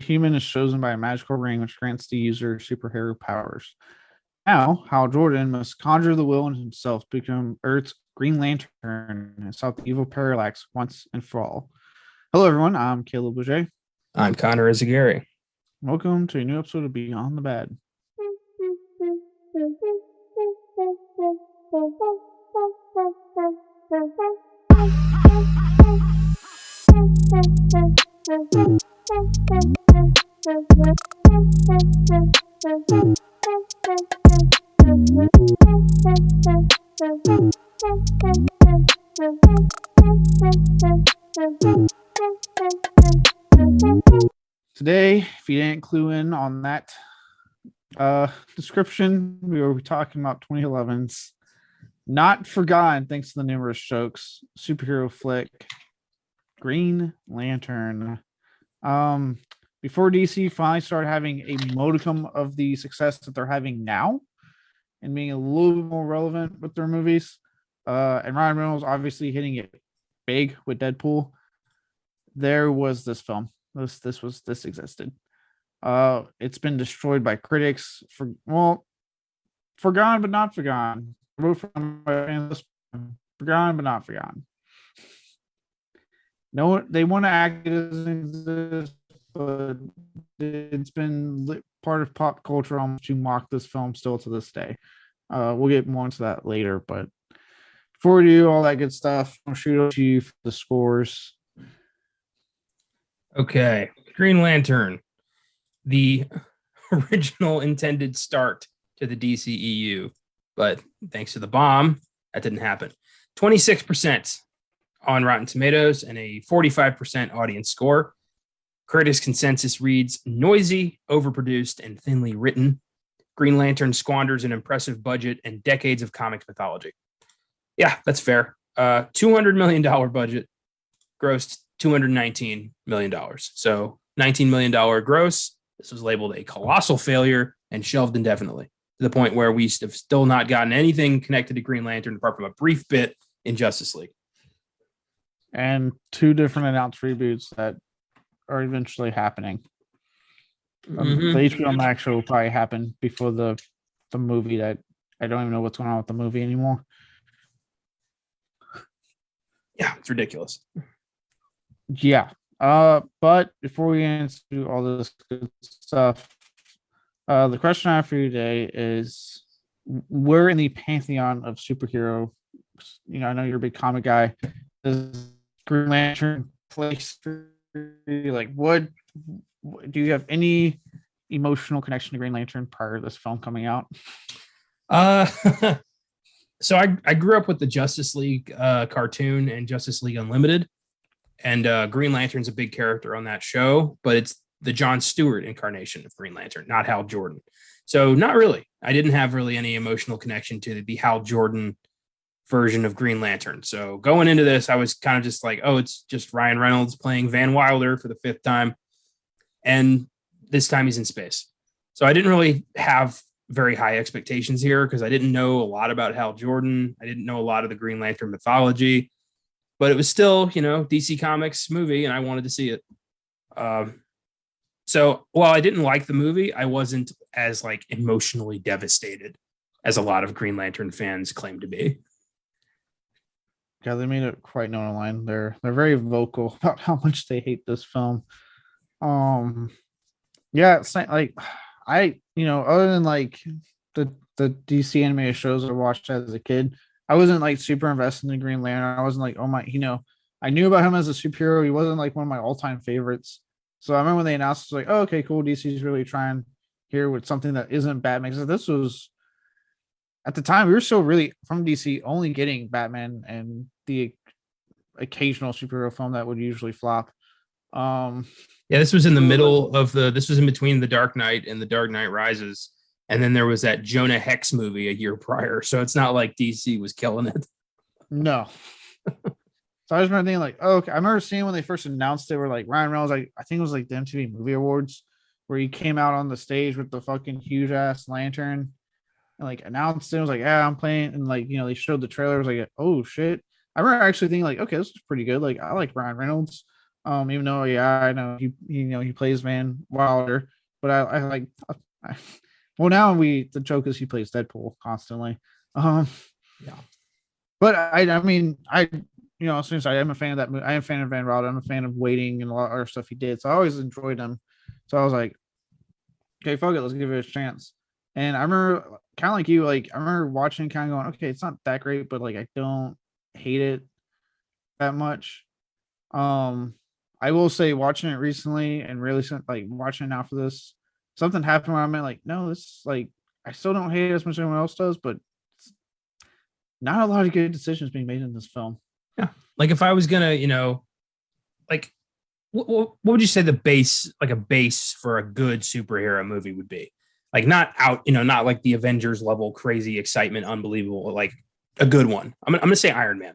human is chosen by a magical ring which grants the user superhero powers. Now, Hal Jordan must conjure the will in himself to become Earth's Green Lantern and stop the evil Parallax once and for all. Hello, everyone. I'm Caleb Bouget. I'm Connor Eyzaguirre. Welcome to a new episode of Beyond the Bad. Today, if you didn't clue in on that description, we will be talking about 2011's Not Forgotten, thanks to the numerous jokes, superhero flick, Green Lantern. Before DC finally started having a modicum of the success that they're having now and being a little bit more relevant with their movies, and Ryan Reynolds obviously hitting it big with Deadpool, there was this film. This existed. It's been destroyed by critics forgotten but not forgotten. Forgotten but not forgotten. No, they want to act as exist, but it's been part of pop culture almost to mock this film still to this day. We'll get more into that later, but before we do all that good stuff, I'll shoot it to you for the scores. Okay, Green Lantern, the original intended start to the DCEU, but thanks to the bomb, that didn't happen. 26% on Rotten Tomatoes and a 45% audience score. Critics' consensus reads noisy, overproduced, and thinly written. Green Lantern squanders an impressive budget and decades of comics mythology. Yeah, that's fair. $200 million budget, grossed $219 million. So $19 million gross. This was labeled a colossal failure and shelved indefinitely, to the point where we have still not gotten anything connected to Green Lantern apart from a brief bit in Justice League. And two different announced reboots that are eventually happening. The HBO Max show will probably happen before the movie that I don't even know what's going on with the movie anymore. Yeah, it's ridiculous. Yeah. But before we get into all this good stuff, the question I have for you today is, where in the pantheon of superhero, I know you're a big comic guy, does Green Lantern place for you? Like, what do you have any emotional connection to Green Lantern prior to this film coming out? So I grew up with the Justice League cartoon and Justice League Unlimited. And Green Lantern's a big character on that show, but it's the Jon Stewart incarnation of Green Lantern, not Hal Jordan. So not really. I didn't have really any emotional connection to the Hal Jordan version of Green Lantern. So going into this, I was kind of just like, oh, it's just Ryan Reynolds playing Van Wilder for the fifth time. And this time he's in space. So I didn't really have very high expectations here because I didn't know a lot about Hal Jordan. I didn't know a lot of the Green Lantern mythology. But it was still, DC Comics movie, and I wanted to see it. So while I didn't like the movie, I wasn't as emotionally devastated as a lot of Green Lantern fans claim to be. Yeah, they made it quite known online. They're very vocal about how much they hate this film. Yeah, it's like other than the DC animated shows I watched as a kid, I wasn't super invested in Green Lantern. I wasn't oh my, I knew about him as a superhero. He wasn't one of my all-time favorites. So I remember when they announced, it was oh, okay, cool. DC's really trying here with something that isn't Batman. Because this was, at the time, we were still really, from DC, only getting Batman and the occasional superhero film that would usually flop. Yeah, this was in the middle of this was in between The Dark Knight and The Dark Knight Rises. And then there was that Jonah Hex movie a year prior. So it's not like DC was killing it. No. So I just remember thinking oh, okay. I remember seeing when they first announced it, were Ryan Reynolds, I think it was the MTV Movie Awards, where he came out on the stage with the fucking huge ass lantern and announced it. I was yeah, I'm playing. And they showed the trailer. I was oh shit. I remember actually thinking okay, this is pretty good. I like Ryan Reynolds. Even though, yeah, I know he plays Van Wilder, but I like. I, well, now the joke is he plays Deadpool constantly. Um, Yeah. but I mean, since I am a fan of that movie, I am a fan of Van Wilder. I'm a fan of Waiting and a lot of other stuff he did. So I always enjoyed him. So I was like, okay, fuck it, let's give it a chance. And I remember, kind of like you, like I remember watching, kind of going, okay, it's not that great, but like I don't hate it that much. Um, I will say, watching it recently and really like watching it now for this, something happened where I'm like, no, this like I still don't hate it as much as anyone else does, but not a lot of good decisions being made in this film. Yeah. Like if I was gonna, like what would you say the base, like a base for a good superhero movie would be? Like not out, not like the Avengers level crazy excitement, unbelievable, like a good one. I'm gonna say Iron Man.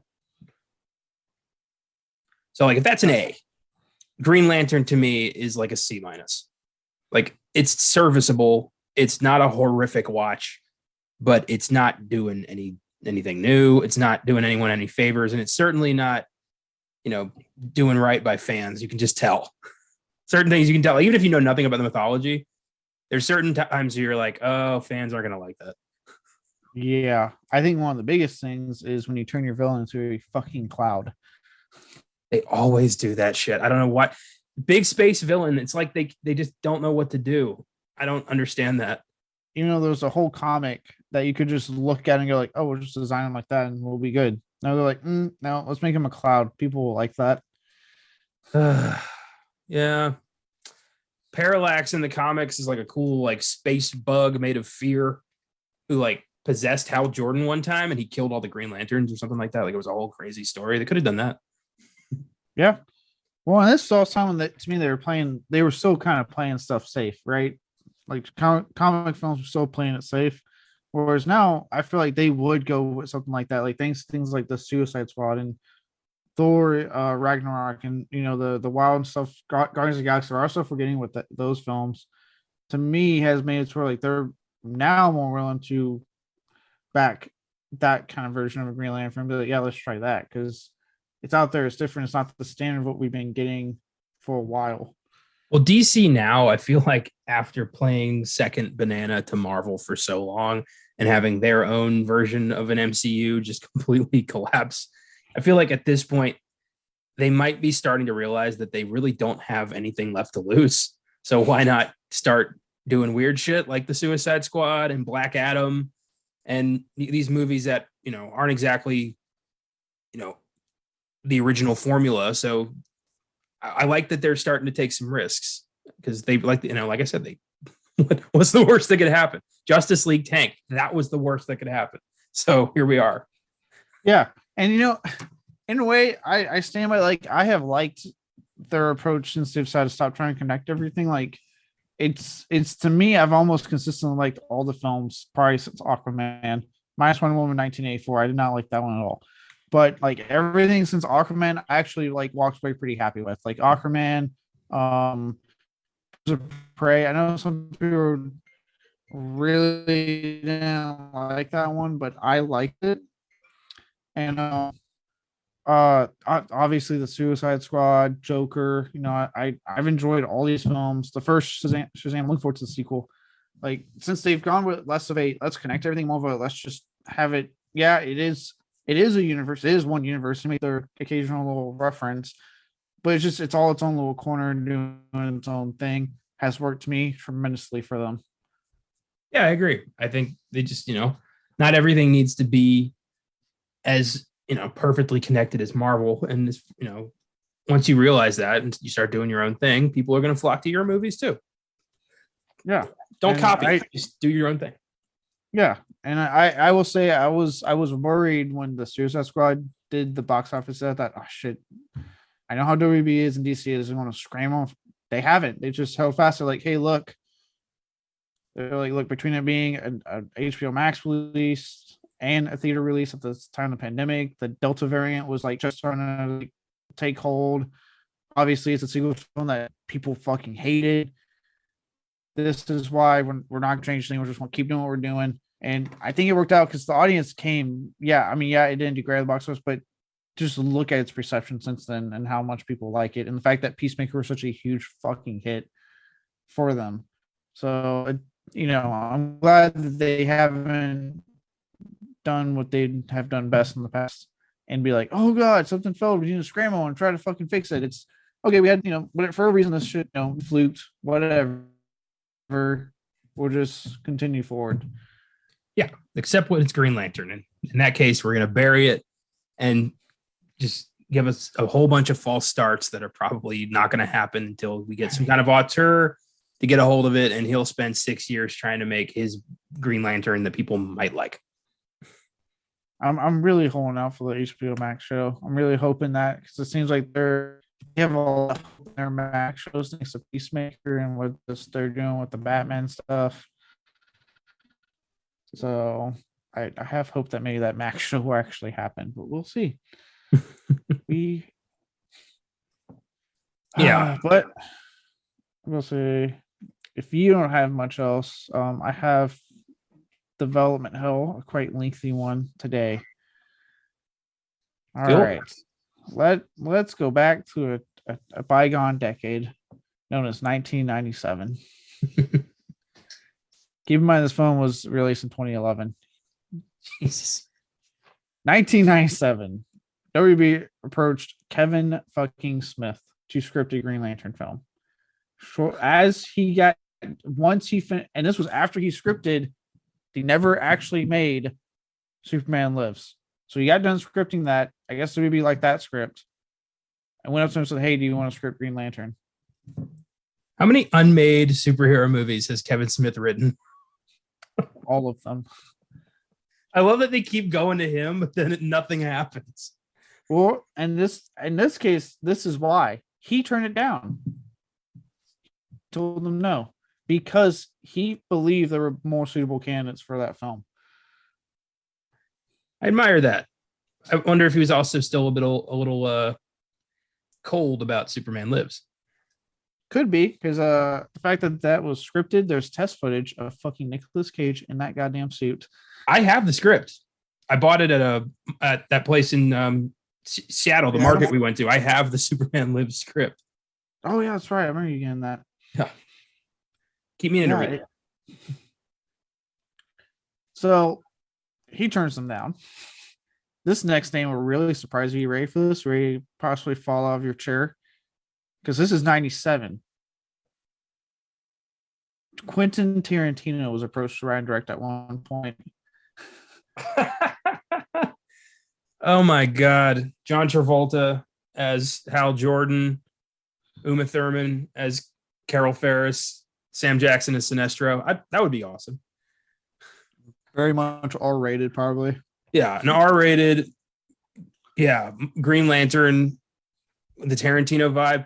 So like if that's an A, Green Lantern to me is like a C minus. Like it's serviceable. It's not a horrific watch, but it's not doing anything new. It's not doing anyone any favors, and it's certainly not, doing right by fans. You can just tell. Certain things you can tell, even if you know nothing about the mythology. There's certain times where you're like, oh, fans aren't gonna like that. Yeah, I think one of the biggest things is when you turn your villain into a fucking cloud. They always do that shit. I don't know why. Big space villain. It's like they just don't know what to do. I don't understand that. There's a whole comic that you could just look at and go like, oh, we'll just design him like that and we'll be good. No, they're like, no, let's make him a cloud. People will like that. Yeah. Parallax in the comics is like a cool like space bug made of fear who like possessed Hal Jordan one time and he killed all the Green Lanterns or something like that. Like it was a whole crazy story. They could have done that. Yeah. Well, and this is all time that to me they were still kind of playing stuff safe, right? Like comic films were still playing it safe. Whereas now I feel like they would go with something like that, like things like the Suicide Squad and Thor, Ragnarok, and the wild stuff. Guardians of the Galaxy are also forgetting with those films. To me, has made it to where like they're now more willing to back that kind of version of a Green Lantern. But yeah, let's try that because it's out there. It's different. It's not the standard of what we've been getting for a while. Well, DC now, I feel like after playing second banana to Marvel for so long and having their own version of an MCU just completely collapse, I feel like at this point, they might be starting to realize that they really don't have anything left to lose. So why not start doing weird shit like the Suicide Squad and Black Adam and these movies that, aren't exactly, the original formula. So I like that they're starting to take some risks because they like, like I said, what's the worst that could happen? Justice League tanked. That was the worst that could happen. So here we are. Yeah. And, in a way, I stand by, like, I have liked their approach since they've decided to stop trying to connect everything. Like, it's to me, I've almost consistently liked all the films, probably since Aquaman, minus Wonder Woman 1984. I did not like that one at all. But like everything since Aquaman, I actually like walked away pretty happy with. Like Aquaman, Prey. I know some people really didn't like that one, but I liked it. And obviously the Suicide Squad, Joker. I've enjoyed all these films. The first Shazam, I'm looking forward to the sequel. Like since they've gone with less of a let's connect everything more of a let's just have it. Yeah, it is a universe. It is one universe to make their occasional little reference, but it's all its own little corner and doing its own thing has worked to me tremendously for them. Yeah, I agree. I think they just, not everything needs to be as, perfectly connected as Marvel. And, once you realize that and you start doing your own thing, people are going to flock to your movies too. Yeah. Don't copy. Just do your own thing. Yeah. And I will say I was worried when the Suicide Squad did the box office. I thought, oh shit, I know how WB is and DC is going to scram off. They haven't. They just held fast. They're like, hey, look. They're like, look, between it being an HBO Max release and a theater release at the time of the pandemic, the Delta variant was like just starting to take hold. Obviously, it's a single film that people fucking hated. This is why we're not changing things. We're just going to keep doing what we're doing. And I think it worked out because the audience came. Yeah, I mean, yeah, it didn't do great at the box office, but just look at its reception since then and how much people like it, and the fact that Peacemaker was such a huge fucking hit for them. So, I'm glad that they haven't done what they have done best in the past and be like, oh god, something fell, we need to scramble and try to fucking fix it. It's okay, we had, but for a reason this shit, fluked, whatever. We'll just continue forward. Yeah, except when it's Green Lantern. And in that case, we're going to bury it and just give us a whole bunch of false starts that are probably not going to happen until we get some kind of auteur to get a hold of it. And he'll spend 6 years trying to make his Green Lantern that people might like. I'm really holding out for the HBO Max show. I'm really hoping that, because it seems like they have a lot of their Max shows thanks to Peacemaker and what they're doing with the Batman stuff. So I have hope that maybe that Max show will actually happen, but we'll see. But we'll see. If you don't have much else, I have Development Hell, a quite lengthy one today. All right. Let's go back to a bygone decade known as 1997. Keep in mind this film was released in 2011. Jesus. 1997. WB approached Kevin fucking Smith to script a Green Lantern film. And this was after he scripted, he never actually made Superman Lives. So he got done scripting that. I guess it would be like that script. I went up to him and said, hey, do you want to script Green Lantern? How many unmade superhero movies has Kevin Smith written? All of them. I love that they keep going to him, but then nothing happens. Well, and in this case, this is why he turned it down. Told them no, because he believed there were more suitable candidates for that film. I admire that. I wonder if he was also still a little cold about Superman Lives. Could be, because the fact that was scripted, there's test footage of fucking Nicolas Cage in that goddamn suit. I have the script. I bought it at that place in Seattle, the market we went to. I have the Superman Lives script. Oh yeah, that's right. I remember you getting that. Yeah. Keep me in the read. So he turns them down. This next name will really surprise you. You ready for this? Ready to possibly fall out of your chair? Because this is 97. Quentin Tarantino was approached to write and direct at one point. Oh my God. John Travolta as Hal Jordan, Uma Thurman as Carol Ferris, Sam Jackson as Sinestro. That would be awesome. Very much R-rated, probably. Yeah, an R-rated, Green Lantern, the Tarantino vibe.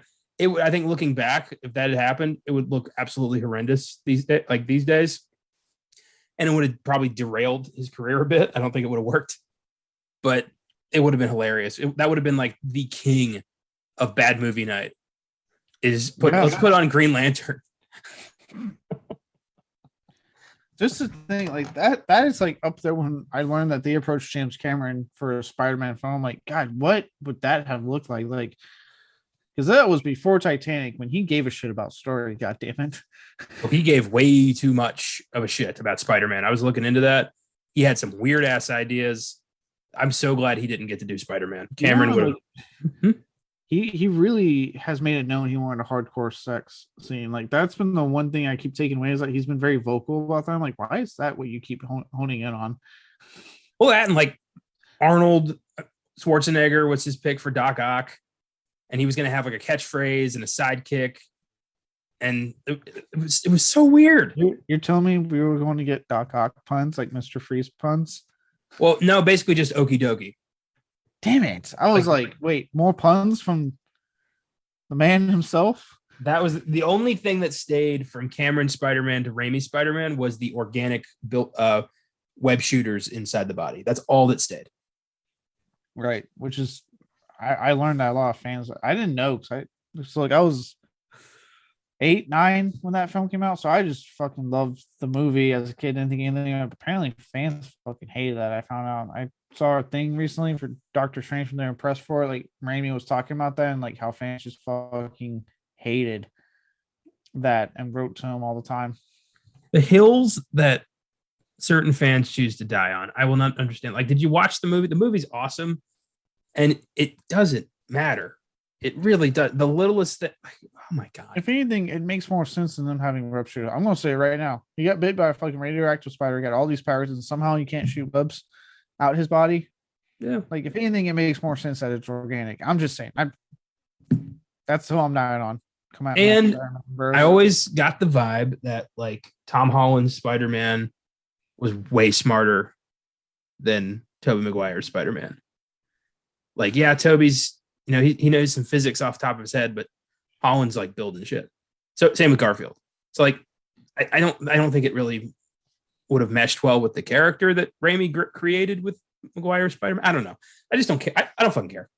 I think looking back, if that had happened, it would look absolutely horrendous these days. And it would have probably derailed his career a bit. I don't think it would have worked, but it would have been hilarious. That would have been like the king of bad movie night. Let's put on Green Lantern. Just the thing, like that is like up there when I learned that they approached James Cameron for a Spider-Man film. I'm like, God, what would that have looked like? Like, because that was before Titanic, when he gave a shit about story. God damn it. Well, he gave way too much of a shit about Spider-Man. I was looking into that. He had some weird ass ideas. I'm so glad he didn't get to do Spider-Man. Cameron would have. He really has made it known he wanted a hardcore sex scene. Like, that's been the one thing I keep taking away, is that he's been very vocal about that. I'm like, why is that what you keep honing in on? Well, that and like Arnold Schwarzenegger was his pick for Doc Ock, and he was going to have like a catchphrase and a sidekick, and it was so weird. You're telling me we were going to get Doc Ock puns, like Mr. Freeze puns? Well, no, basically just okie dokie. Damn it. I was like, wait, more puns from the man himself? That was the only thing that stayed from Cameron Spider-Man to Raimi Spider-Man was the organic built web shooters inside the body. That's all that stayed. Right. Which is, I learned that a lot of fans, I didn't know, because I was 8, 9 when that film came out. So I just fucking loved the movie as a kid. Didn't think anything of it. Apparently, fans fucking hated that. I found out. I saw a thing recently for Doctor Strange when they're impressed for it. Like Raimi was talking about that and like how fans just fucking hated that and wrote to him all the time. The hills that certain fans choose to die on, I will not understand. Like, did you watch the movie? The movie's awesome, and it doesn't matter. It really does. The littlest thing. Oh my god. If anything, it makes more sense than them having web shooters. I'm gonna say it right now. He got bit by a fucking radioactive spider, got all these powers, and somehow you can't shoot webs out his body. Yeah. Like if anything, it makes more sense that it's organic. I'm just saying. That's who I'm dying on. Come out. And I always got the vibe that like Tom Holland's Spider-Man was way smarter than Tobey Maguire's Spider-Man. Like, yeah, Toby's, he knows some physics off the top of his head, but Holland's like building shit. So same with Garfield. So like, I don't think it really would have meshed well with the character that Raimi created with Maguire's Spider-Man. I don't know. I just don't care. I don't fucking care.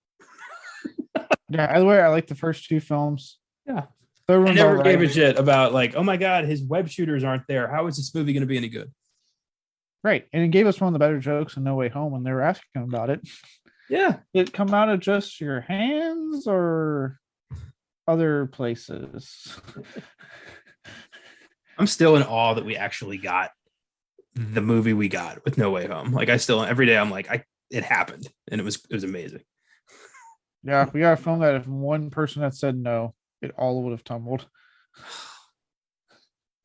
Yeah, either way, I like the first 2 films. Yeah. I never gave a shit about like, oh my God, his web shooters aren't there. How is this movie going to be any good? Right. And it gave us one of the better jokes in No Way Home when they were asking him about it. Yeah. Did it come out of just your hands or other places? I'm still in awe that we actually got the movie we got with No Way Home. Like every day I'm like, it happened and it was amazing. Yeah, we got a film that if one person had said no, it all would have tumbled.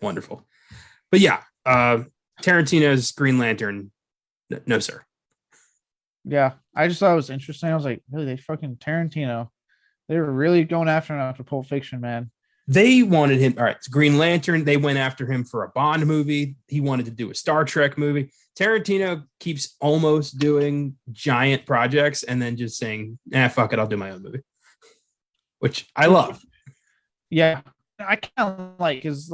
Wonderful. But yeah, Tarantino's Green Lantern, no sir. Yeah, I just thought it was interesting. I was like, really, they fucking Tarantino. They were really going after him after Pulp Fiction, man. They wanted him. All right, it's Green Lantern. They went after him for a Bond movie. He wanted to do a Star Trek movie. Tarantino keeps almost doing giant projects and then just saying, fuck it, I'll do my own movie, which I love. Yeah, I kind of like is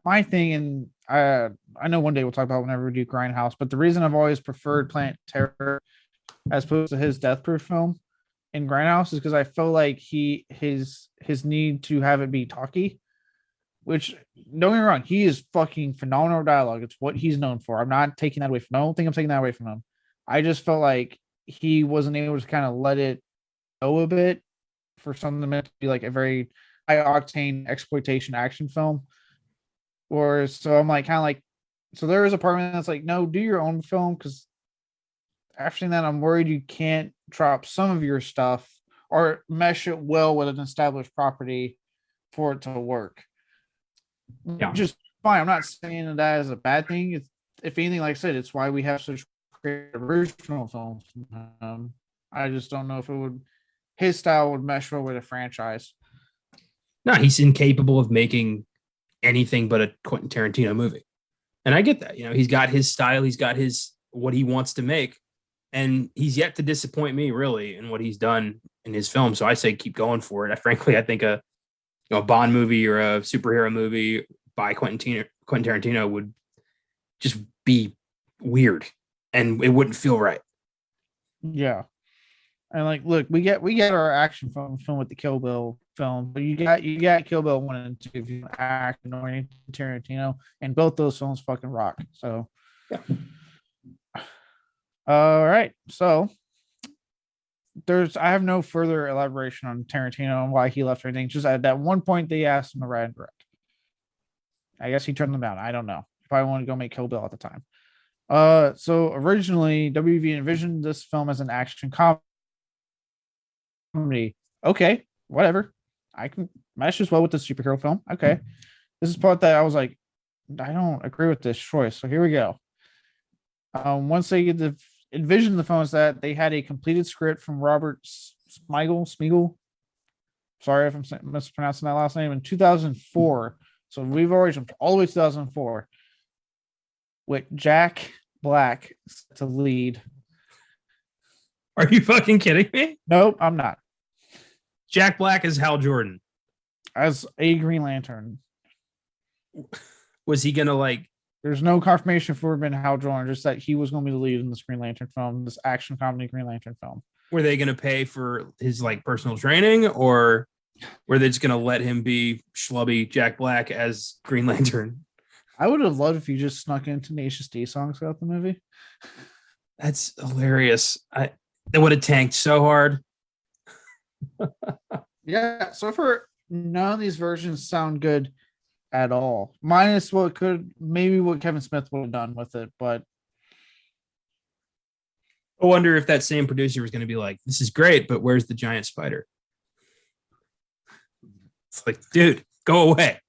my thing, and I know one day we'll talk about whenever we do Grindhouse, but the reason I've always preferred Planet Terror as opposed to his Death Proof film in Grindhouse is because I feel like his need to have it be talky, which don't get me wrong, he is fucking phenomenal dialogue. It's what he's known for. I'm not taking that away from him. I don't think I'm taking that away from him. I just felt like he wasn't able to kind of let it go a bit for something meant to be like a very high octane exploitation action film. Or so I'm like kind of like, so there is a part of me that's like, no, do your own film, because after that I'm worried you can't drop some of your stuff or mesh it well with an established property for it to work. Yeah, just fine. I'm not saying that as a bad thing. It's, if anything, like I said, it's why we have such great original films. I just don't know if his style would mesh well with a franchise. No, he's incapable of making anything but a Quentin Tarantino movie. And I get that. He's got his style, he's got what he wants to make, and he's yet to disappoint me really in what he's done in his film. So I say keep going for it. I think a Bond movie or a superhero movie by Quentin Tarantino would just be weird and it wouldn't feel right. Yeah. And like, look, we get our action film with the Kill Bill film, but you got Kill Bill 1 and 2 if you act annoying Tarantino, and both those films fucking rock. So yeah. All right. So I have no further elaboration on Tarantino and why he left or anything. Just at that one point they asked him to write and direct. I guess he turned them down. I don't know. He probably wanted to go make Kill Bill at the time. So originally WB envisioned this film as an action comedy. Okay, whatever. I can mesh as well with the superhero film. Okay. This is part that I was like, I don't agree with this choice. So here we go. Once they envisioned the film, is that they had a completed script from Robert Smigel. Sorry if I'm mispronouncing that last name, in 2004. So we've already jumped all the way to 2004 with Jack Black to lead. Are you fucking kidding me? Nope, I'm not. Jack Black is Hal Jordan as a Green Lantern. Was he gonna like? There's no confirmation for him Hal Jordan, just that he was going to be the lead in this Green Lantern film, this action comedy Green Lantern film. Were they going to pay for his like personal training, or where they're just gonna let him be schlubby Jack Black as Green Lantern. I would have loved if you just snuck in Tenacious D songs throughout the movie. That's hilarious. They would have tanked so hard. Yeah, so far none of these versions sound good at all. Minus what Kevin Smith would have done with it, but I wonder if that same producer was going to be like, "This is great, but where's the giant spider?" It's like, dude, go away.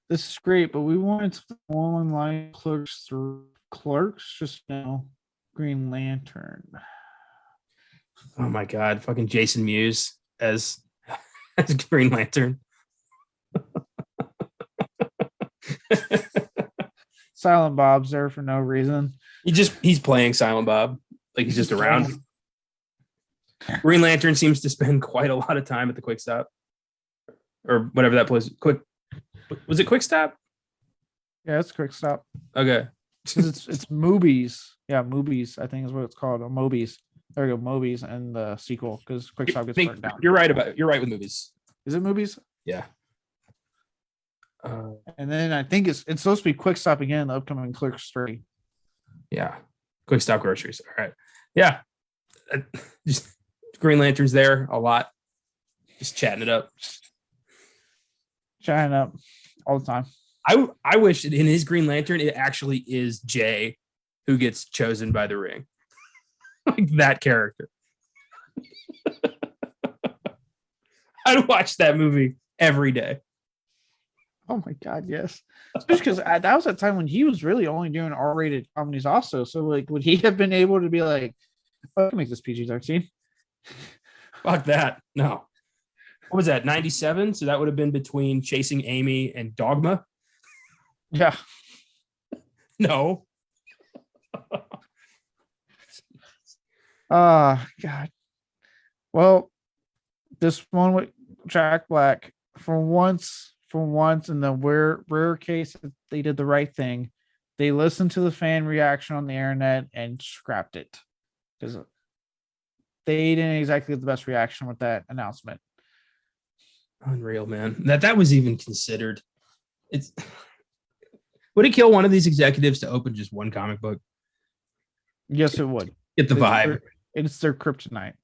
this is great, but we wanted something along like Clerks, just now Green Lantern. Oh my god, fucking Jason Mewes as Green Lantern. Silent Bob's there for no reason. He's playing Silent Bob, like he's just around. Green Lantern seems to spend quite a lot of time at the Quick Stop, or whatever that place. Was it Quick Stop? Yeah, it's Quick Stop. Okay, it's movies. Yeah, movies. I think is what it's called. Movies. There we go, movies, and the sequel because Quick Stop gets burnt down. You're right with movies. Is it movies? Yeah. And then I think it's supposed to be Quick Stop again. The upcoming Clerks 3. Yeah, Quick Stop groceries. All right. Yeah, just Green Lantern's there a lot, just chatting it up all the time. I wish in his Green Lantern it actually is Jay who gets chosen by the Ring, like that character. I'd watch that movie every day. Oh my god, yes. Especially because that was that time when he was really only doing R-rated comedies also. So like, would he have been able to be like, oh, I can make this PG-13? Fuck that. No. What was that, 97? So that would have been between Chasing Amy and Dogma? Yeah. No. God. Well, this one with Jack Black, for once in the rare case that they did the right thing, they listened to the fan reaction on the internet and scrapped it because they didn't exactly get the best reaction with that announcement. Unreal, man. That was even considered. Would it kill one of these executives to open just one comic book? Yes, it would. Get the vibe. It's their kryptonite.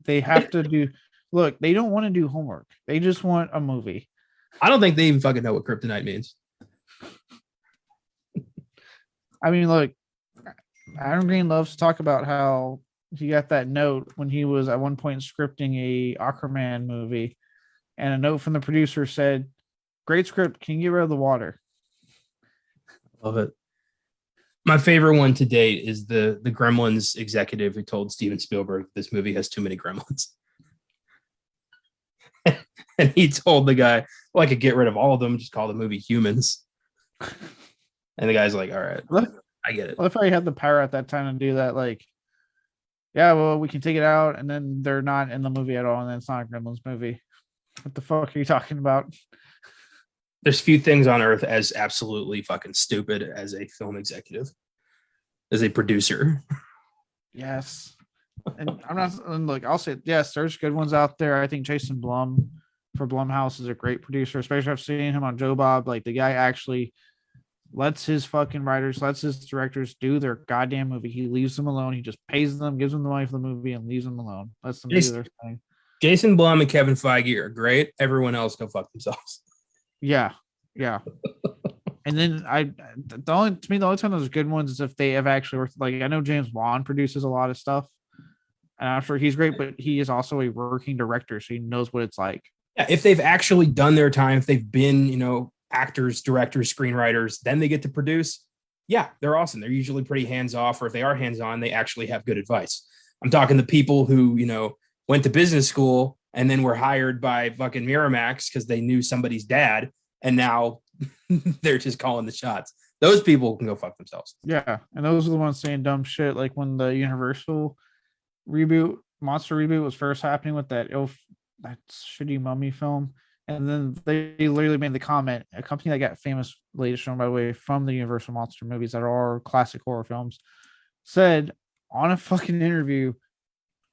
They have to do. Look, they don't want to do homework. They just want a movie. I don't think they even fucking know what kryptonite means. I mean, look, Adam Green loves to talk about how he got that note when he was at one point scripting a Aquaman movie, and a note from the producer said, "Great script. Can you get rid of the water?" Love it. My favorite one to date is the Gremlins executive who told Steven Spielberg this movie has too many gremlins. And he told the guy, well, I could get rid of all of them, just call the movie Humans. And the guy's like, all right, I get it. Well, if I had the power at that time to do that, like, yeah, well, we can take it out, and then they're not in the movie at all, and then it's not a Gremlins movie. What the fuck are you talking about? There's few things on earth as absolutely fucking stupid as a film executive, as a producer. Yes. And I'm not, and look, I'll say, yes, there's good ones out there. I think Jason Blum for Blumhouse is a great producer, especially I've seen him on Joe Bob. Like, the guy actually lets his fucking writers, lets his directors do their goddamn movie. He leaves them alone. He just pays them, gives them the money for the movie, and leaves them alone. Lets them do their thing. Jason Blum and Kevin Feige are great. Everyone else go fuck themselves. Yeah. And then the only time those good ones is if they have actually worked. Like, I know James Wan produces a lot of stuff, and I'm sure he's great, but he is also a working director, so he knows what it's like. Yeah, if they've actually done their time, if they've been, actors, directors, screenwriters, then they get to produce. Yeah, they're awesome. They're usually pretty hands off, or if they are hands on, they actually have good advice. I'm talking the people who, went to business school and then were hired by fucking Miramax because they knew somebody's dad, and now they're just calling the shots. Those people can go fuck themselves. Yeah, and those are the ones saying dumb shit, like when the Universal monster reboot was first happening with that shitty mummy film, and then they literally made the comment, a company that got famous, latest shown by the way, from the Universal monster movies that are classic horror films, said on a fucking interview,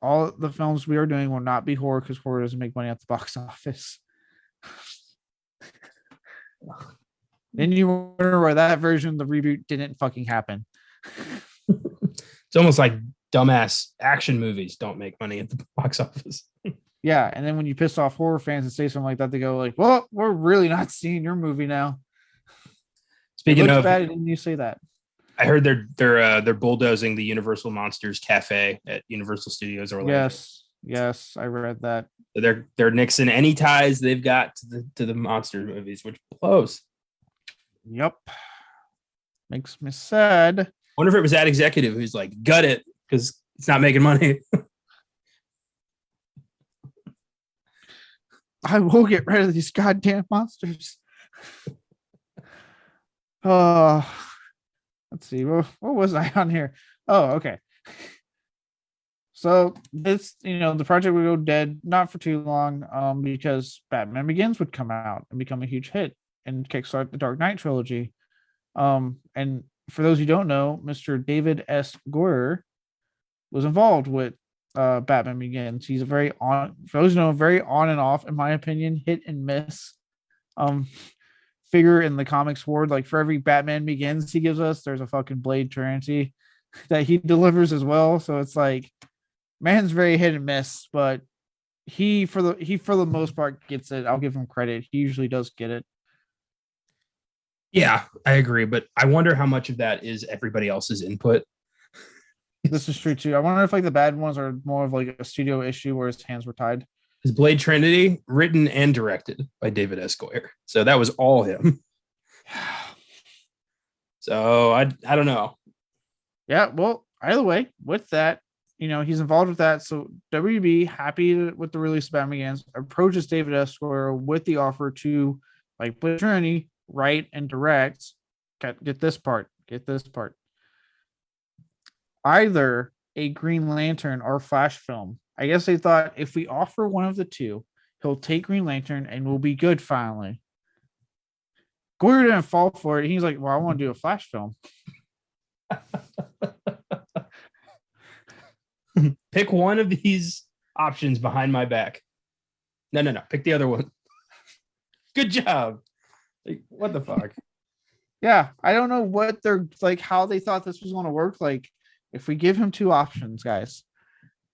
all the films we are doing will not be horror because horror doesn't make money at the box office. Then you wonder why that version of the reboot didn't fucking happen. It's almost like dumbass action movies don't make money at the box office. Yeah, and then when you piss off horror fans and say something like that, they go like, "Well, we're really not seeing your movie now." Speaking of, bad, didn't you say that? I heard they're bulldozing the Universal Monsters Cafe at Universal Studios Orlando. Yes, I read that. They're nixing any ties they've got to the monster movies, which blows. Yep, makes me sad. Wonder if it was that executive who's like, gut it because it's not making money. I will get rid of these goddamn monsters. Let's see. What was I on here? Oh, okay. So this, the project would go dead not for too long, because Batman Begins would come out and become a huge hit and kickstart the Dark Knight trilogy. And for those who don't know, Mr. David S. Goyer was involved with Batman Begins. He's for those who know, very on and off, in my opinion, hit and miss figure in the comics world. Like for every Batman Begins he gives us, there's a fucking Blade Trinity that he delivers as well. So it's like, man's very hit and miss, but he for the most part gets it. I'll give him credit. He usually does get it. Yeah, I agree, but I wonder how much of that is everybody else's input. This is true too. I wonder if like the bad ones are more of like a studio issue where his hands were tied. His Blade Trinity, written and directed by David S. Goyer. So that was all him. So I don't know. Yeah, well, either way, with that, he's involved with that. So WB, happy with the release of Batman Begins, approaches David S. Goyer with the offer to, like Blade Trinity, write and direct. Get this part. Either a Green Lantern or Flash film. I guess they thought if we offer one of the two, he'll take Green Lantern and we'll be good finally. Goyer didn't fall for it. He's like, well, I want to do a Flash film. Pick one of these options behind my back. No. Pick the other one. Good job. Like, what the fuck? Yeah, I don't know what they're like, how they thought this was going to work. Like, if we give him two options, guys,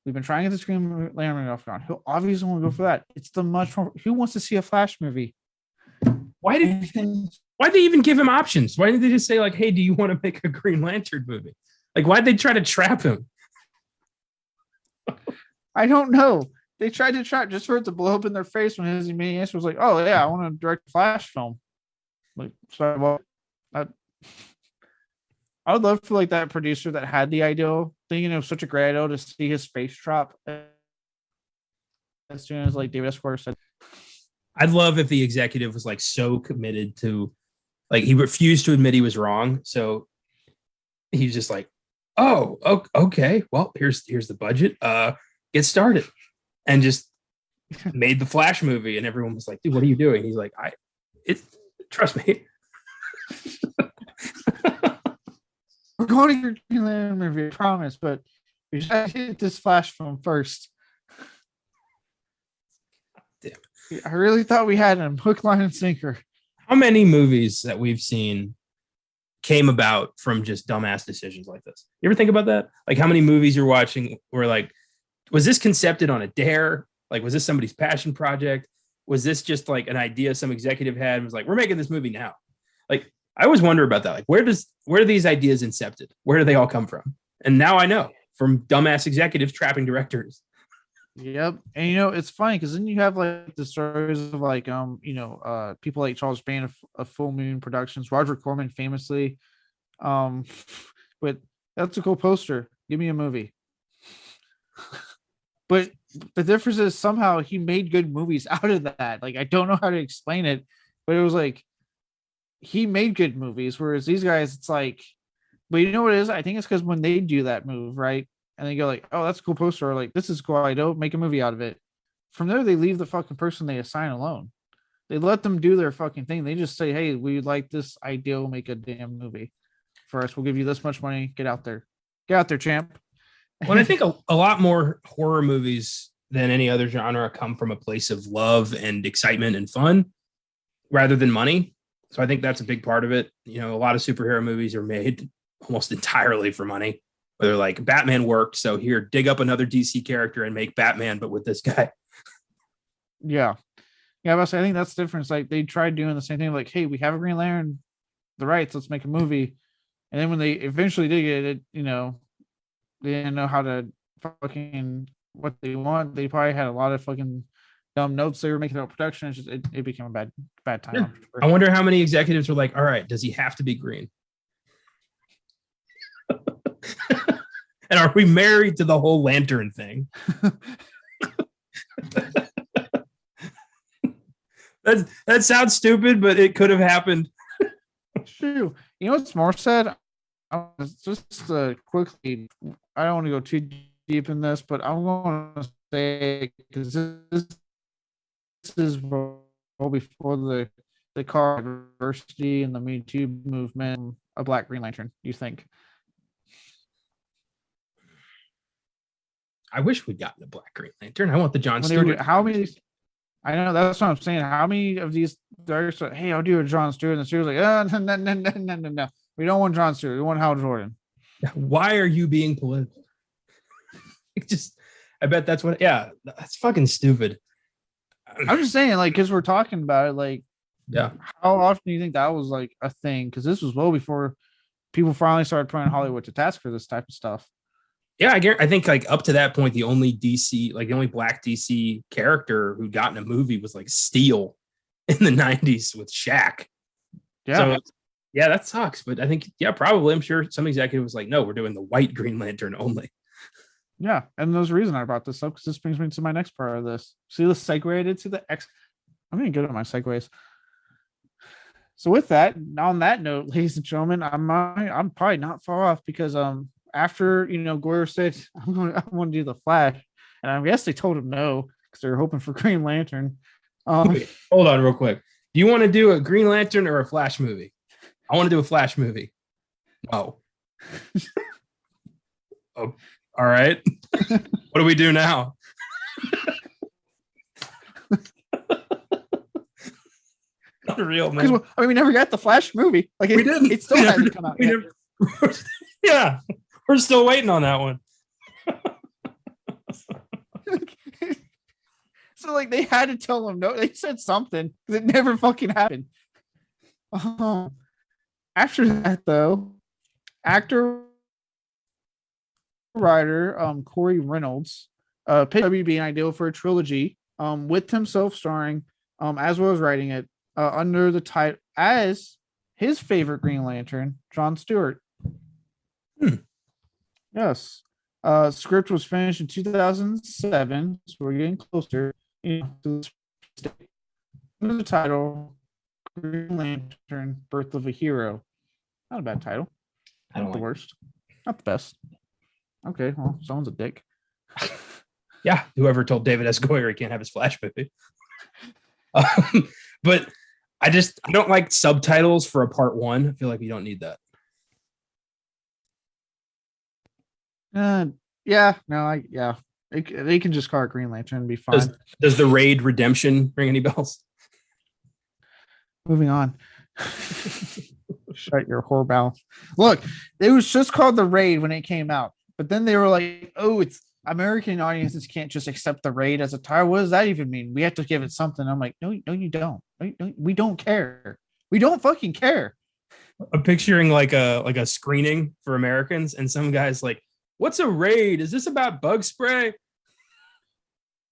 we've been trying to get the Green Lantern off on. He'll obviously want to go for that. It's the much more. Who wants to see a Flash movie? Why'd they even give him options? Why didn't they just say like, "Hey, do you want to make a Green Lantern movie?" Like, why'd they try to trap him? I don't know. They tried to trap just for it to blow up in their face when his main answer was like, "Oh yeah, I want to direct a Flash film." Like, sorry, well, I would love for like that producer that had the idea, thinking it was such a great idea to see his face drop as soon as like David S. Goyer said. I'd love if the executive was like so committed to, like, he refused to admit he was wrong. So he's just like, "Oh, okay. Well, here's the budget. Get started," and just made the Flash movie. And everyone was like, "Dude, what are you doing?" He's like, trust me. We're going to your Green Lantern movie, I promise, but we should hit this Flash film first. Damn. I really thought we had him hook, line, and sinker. How many movies that we've seen came about from just dumbass decisions like this? You ever think about that? Like, how many movies you're watching were like, was this concepted on a dare? Like, was this somebody's passion project? Was this just like an idea some executive had and was like, "We're making this movie now"? Like, I always wonder about that. Like, where are these ideas incepted? Where do they all come from? And now I know, from dumbass executives trapping directors. Yep. And it's funny because then you have like the stories of like people like Charles Band of Full Moon Productions, Roger Corman famously. But that's a cool poster. Give me a movie. But the difference is somehow he made good movies out of that. Like, I don't know how to explain it, but it was like he made good movies, whereas these guys, it's like, but you know what it is? I think it's because when they do that move, right? And they go like, "Oh, that's a cool poster," or like, "This is cool, I don't make a movie out of it." From there, they leave the fucking person they assign alone. They let them do their fucking thing. They just say, "Hey, we like this idea, we'll make a damn movie for us. We'll give you this much money. Get out there, champ." Well, I think a lot more horror movies than any other genre come from a place of love and excitement and fun rather than money. So I think that's a big part of it. You know, a lot of superhero movies are made almost entirely for money. Where they're like, Batman worked, so here, dig up another DC character and make Batman, but with this guy. Yeah. Yeah, but I think that's the difference. Like they tried doing the same thing, like, hey, we have a Green Lantern, the rights, let's make a movie. And then when they eventually did get it, you know, they didn't know how to fucking what they want. They probably had a lot of fucking dumb notes they were making about production. It's just it became a bad time. Yeah. I wonder how many executives were like, all right, does he have to be green? And are we married to the whole lantern thing? That sounds stupid, but it could have happened. True. You know what's more said? Just quickly, I don't want to go too deep in this, but I'm going to say because this is well before the car diversity and the Me Too movement, a Black Green Lantern. You think? I wish we'd gotten a Black Green Lantern. I want the John Stewart. How many? I know that's what I'm saying. How many of these directors are, hey, I'll do a John Stewart, and the Stewart's like, oh, no. We don't want John Stewart. We want Hal Jordan. Why are you being political? I bet that's what. Yeah, that's fucking stupid. I'm just saying, like, because we're talking about it, like, yeah. How often do you think that was like a thing? Because this was well before people finally started putting Hollywood to task for this type of stuff. Yeah, I think like up to that point, the only Black DC character who got in a movie was like Steel in the 90s with Shaq. Yeah. So, yeah, that sucks. But I think, yeah, probably. I'm sure some executive was like, no, we're doing the white Green Lantern only. Yeah. And there's a reason I brought this up because this brings me to my next part of this. See the segue I did to the X. I'm going to get at my segues. So with that, on that note, ladies and gentlemen, I'm probably not far off because after Goyer said I want to do the Flash, and I guess they told him no because they were hoping for Green Lantern. Wait, hold on real quick. Do you want to do a Green Lantern or a Flash movie? I want to do a Flash movie. Oh. Oh, all right. What do we do now? Unreal, man. I mean, we never got the Flash movie. Like we didn't. It still hasn't come out yet. Yeah, we're still waiting on that one. So like they had to tell them no. They said something that never fucking happened. After that, though, actor writer Corey Reynolds picked WB an idea for a trilogy with himself starring as well as writing it under the title as his favorite Green Lantern, John Stewart. Yes. Script was finished in 2007, so we're getting closer to the title Green Lantern Birth of a Hero. Not a bad title. Not the worst. Not the best. Okay, well, someone's a dick. Yeah, whoever told David S. Goyer he can't have his Flash movie. But I don't like subtitles for a part one. I feel like we don't need that. They can just call it Green Lantern and be fine. Does the Raid Redemption ring any bells? Moving on. Shut your whore mouth. Look, it was just called the Raid when it came out, but then they were like, "Oh, it's American audiences can't just accept the Raid as a title. What does that even mean? We have to give it something." I'm like, "No, you don't. We don't care. We don't fucking care." I'm picturing like a screening for Americans, and some guys like, "What's a raid? Is this about bug spray?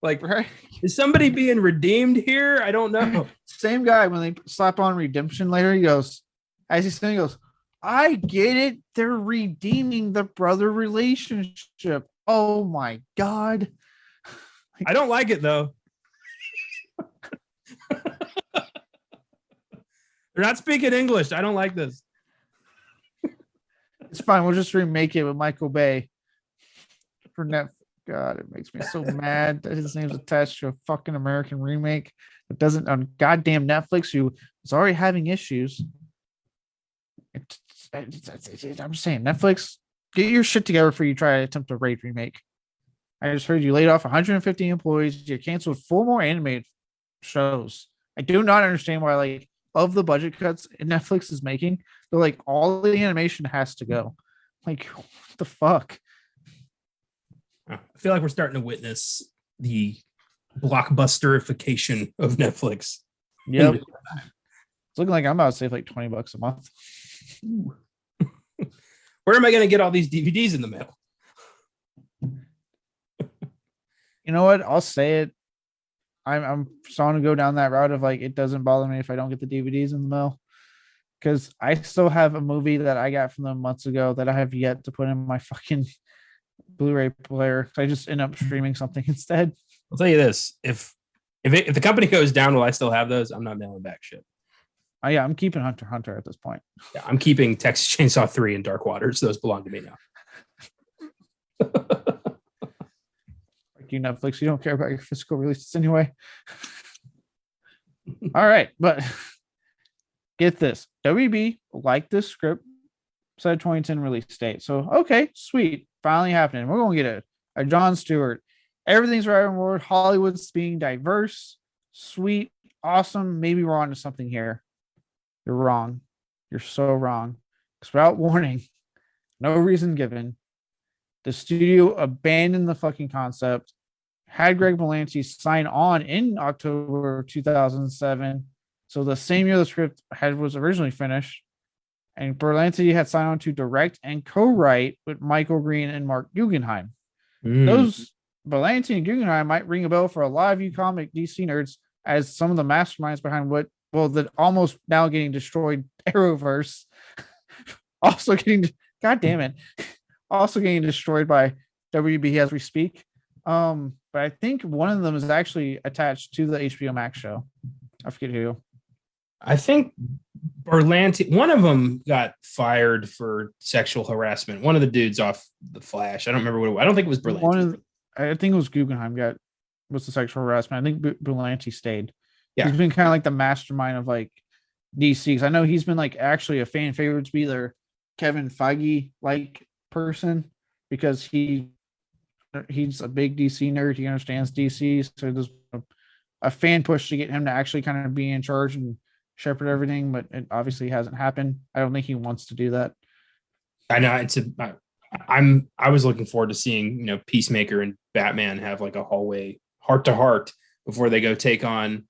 Like, right? Is somebody being redeemed here? I don't know." Same guy, when they slap on redemption later, he goes, as he's saying, he goes, "I get it. They're redeeming the brother relationship." Oh my God. I don't like it though. They're not speaking English. I don't like this. It's fine. We'll just remake it with Michael Bay for Netflix. God, it makes me so mad that his name's attached to a fucking American remake that doesn't on goddamn Netflix, who is already having issues. I'm saying Netflix, Get your shit together before you try to attempt a Raid remake. I just heard you laid off 150 employees. You canceled 4 more animated shows. I do not understand why, like, of the budget cuts Netflix is making, they're like, all the animation has to go. Like, what the fuck? I feel like we're starting to witness the blockbusterification of Netflix. Yep. It's looking like I'm about to save like $20 a month. Where am I going to get all these DVDs in the mail? You know what? I'll say it. I'm starting to go down that route of like, it doesn't bother me if I don't get the DVDs in the mail, because I still have a movie that I got from them months ago that I have yet to put in my fucking Blu-ray player. So I just end up streaming something instead. I'll tell you this: if the company goes down, will I still have those? I'm not mailing back shit. Oh yeah, I'm keeping Hunter x Hunter at this point. Yeah, I'm keeping Texas Chainsaw 3 and Dark Waters. Those belong to me now. You Netflix, you don't care about your physical releases anyway. All right, but get this. WB liked this script, said 2010 release date. So okay, sweet. Finally happening. We're gonna get a Jon Stewart. Everything's right on board. Hollywood's being diverse, sweet, awesome. Maybe we're on to something here. You're wrong. You're so wrong. Because without warning, no reason given, the studio abandoned the fucking concept, had Greg Berlanti sign on in October 2007. So the same year the script was originally finished. And Berlanti had signed on to direct and co-write with Michael Green and Mark Guggenheim. Those Berlanti and Guggenheim might ring a bell for a lot of you comic DC nerds as some of the masterminds behind the almost now getting destroyed Arrowverse. Also getting destroyed by WB as we speak. But I think one of them is actually attached to the HBO Max show. I forget who. I think Berlanti, one of them got fired for sexual harassment. One of the dudes off The Flash. I don't remember what it was. I don't think it was Berlanti. I think it was Guggenheim was the sexual harassment. I think Berlanti stayed. Yeah. He's been kind of like the mastermind of like DC. Because I know he's been like actually a fan favorite to be their Kevin Feige like person, because he's a big DC nerd. He understands DC. So there's a fan push to get him to actually kind of be in charge and shepherd everything, but it obviously hasn't happened. I don't think he wants to do that. I know I was looking forward to seeing, Peacemaker and Batman have like a hallway heart to heart before they go take on,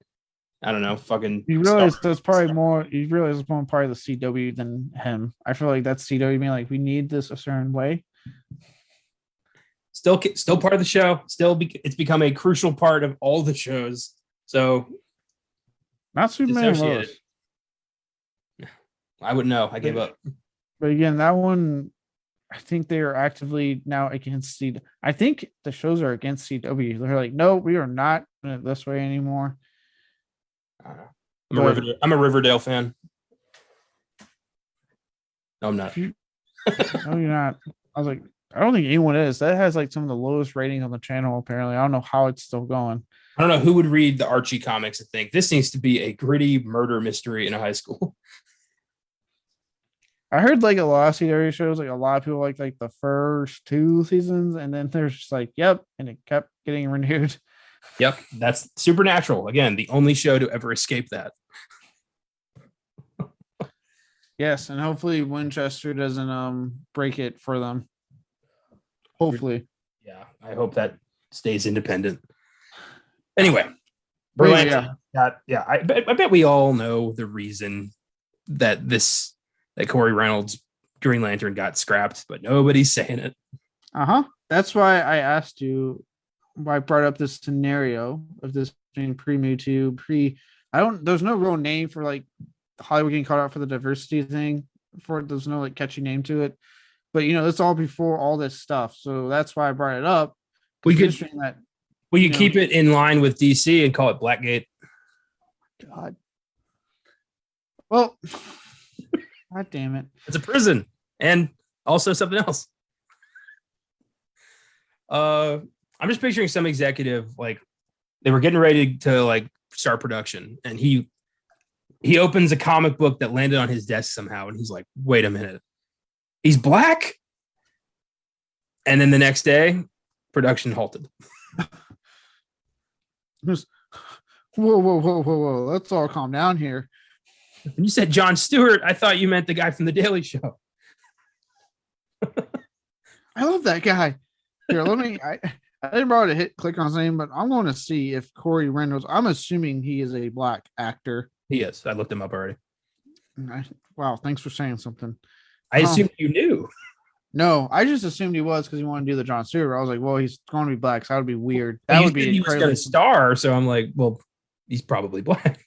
I don't know, fucking. You realize that's probably more. You realize it's more part of the CW than him. I feel like that's CW being like, we need this a certain way. Still part of the show. It's become a crucial part of all the shows. So, not Superman and Lois. I wouldn't know. I gave up. But again, that one, I think they are actively now against CW. I think the shows are against CW. They're like, no, we are not doing it this way anymore. I'm a Riverdale fan. No, I'm not. No, you're not. I was like, I don't think anyone is. That has like some of the lowest ratings on the channel, apparently. I don't know how it's still going. I don't know who would read the Archie comics and think this needs to be a gritty murder mystery in a high school. I heard like a lot of CW shows, like a lot of people like the first 2 seasons, and then there's just like, yep, and it kept getting renewed. Yep, that's Supernatural. Again, the only show to ever escape that. Yes, and hopefully Winchester doesn't break it for them. Hopefully. Yeah, I hope that stays independent. Anyway, Berlanti. Yeah. I bet we all know the reason that Corey Reynolds Green Lantern got scrapped, but nobody's saying it. That's why I asked you. Why I brought up this scenario of this being pre-Me Too, there's no real name for like Hollywood getting caught out for the diversity thing. There's no like catchy name to it, but it's all before all this stuff. So that's why I brought it up. We could keep it in line with DC and call it Blackgate. God. Well, God damn it. It's a prison and also something else. I'm just picturing some executive, like they were getting ready to like start production, and he opens a comic book that landed on his desk somehow, and he's like, wait a minute, he's black? And then the next day, production halted. Just, whoa. Let's all calm down here. When you said Jon Stewart, I thought you meant the guy from The Daily Show. I love that guy. Here, I didn't bother to click on his name, but I'm going to see if Corey Reynolds, I'm assuming he is a black actor. He is. I looked him up already. Wow, thanks for saying something. I assumed you knew. No, I just assumed he was because he wanted to do the Jon Stewart. I was like, well, he's going to be black, so that would be weird. That would be incredible. He was going to star, so I'm like, well, he's probably black.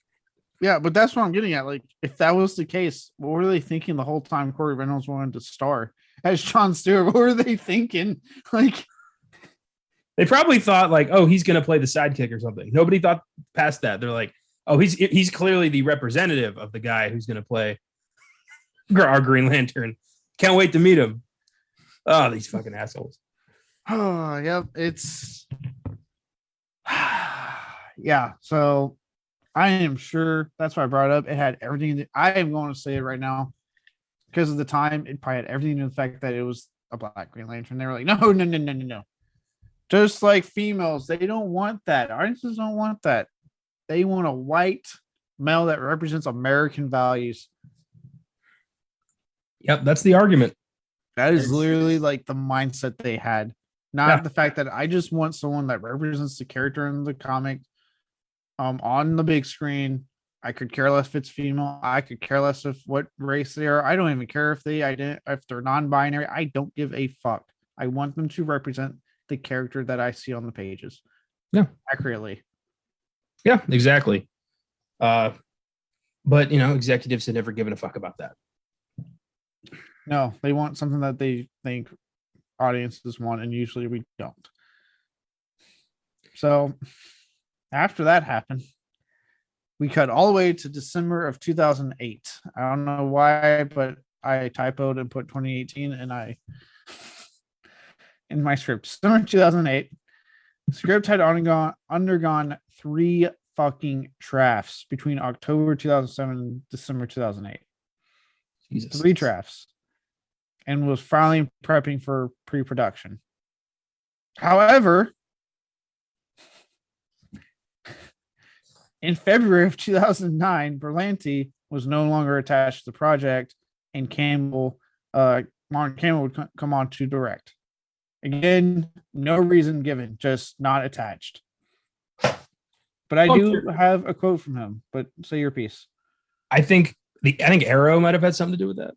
Yeah, but that's what I'm getting at. Like, if that was the case, what were they thinking the whole time Corey Reynolds wanted to star as Jon Stewart? What were they thinking? Like, they probably thought like, oh, he's going to play the sidekick or something. Nobody thought past that. They're like, oh, he's clearly the representative of the guy who's going to play our Green Lantern. Can't wait to meet him. Oh, these fucking assholes. Oh, yep. It's yeah. So I am sure that's why I brought it up. It had everything. I am going to say it right now because of the time. It probably had everything to the fact that it was a black Green Lantern. They were like, no. Just like females, they don't want that. Audiences don't want that. They want a white male that represents American values. Yep, that's the argument. That is literally like the mindset they had. Not the fact that I just want someone that represents the character in the comic on the big screen. I could care less if it's female. I could care less if what race they are. I don't even care if they're non-binary. I don't give a fuck. I want them to represent the character that I see on the pages. Yeah. Accurately. Yeah, exactly. But executives had never given a fuck about that. No, they want something that they think audiences want, and usually we don't. So after that happened, we cut all the way to December of 2008. I don't know why, but I typoed and put 2018 and in my script. December 2008. The script had undergone 3 fucking drafts between October 2007 and December 2008. Jesus. 3 drafts. And was finally prepping for pre-production. However, in February of 2009, Berlanti was no longer attached to the project, and Martin Campbell would come on to direct. Again, no reason given, just not attached. But I do have a quote from him. But say your piece. I think Arrow might have had something to do with that.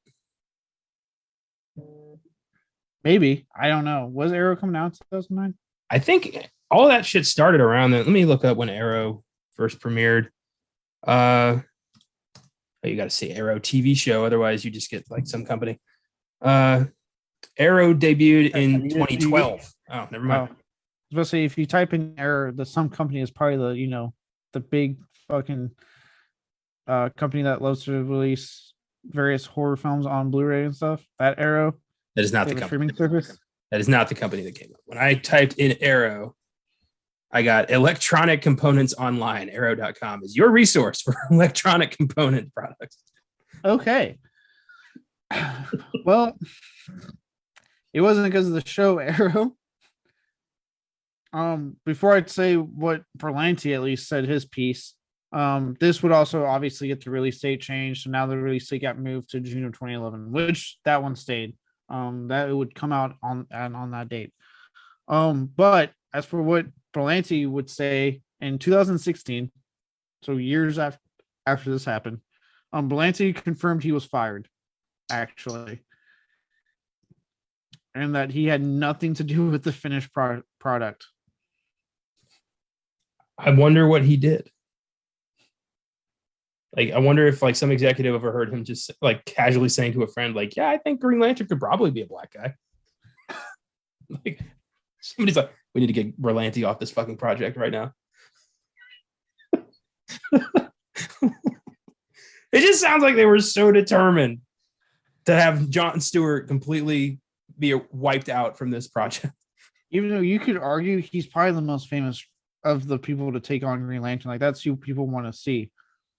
Maybe. I don't know. Was Arrow coming out in 2009? I think all that shit started around then. Let me look up when Arrow first premiered. You got to say Arrow TV show. Otherwise, you just get like some company. Arrow debuted in 2012. Oh, never mind. I was about to say, if you type in Arrow, the some company is probably the big fucking company that loves to release various horror films on Blu-ray and stuff. That Arrow. That is not the company. Streaming service. That is not the company that came up. When I typed in Arrow, I got electronic components online. Arrow.com is your resource for electronic component products. Okay. Well, it wasn't because of the show Arrow. Before I'd say what Berlanti at least said his piece, this would also obviously get the release date changed. So now the release date got moved to June of 2011, which that one stayed. That it would come out on that date. But as for what Berlanti would say in 2016, so years after this happened, Berlanti confirmed he was fired, actually, and that he had nothing to do with the finished product. I wonder what he did. Like, I wonder if like some executive overheard him just like casually saying to a friend, like, yeah, I think Green Lantern could probably be a black guy. Like, somebody's like, we need to get Berlanti off this fucking project right now. It just sounds like they were so determined to have Jon Stewart completely be wiped out from this project. Even though you could argue he's probably the most famous of the people to take on Green Lantern. Like, that's who people want to see.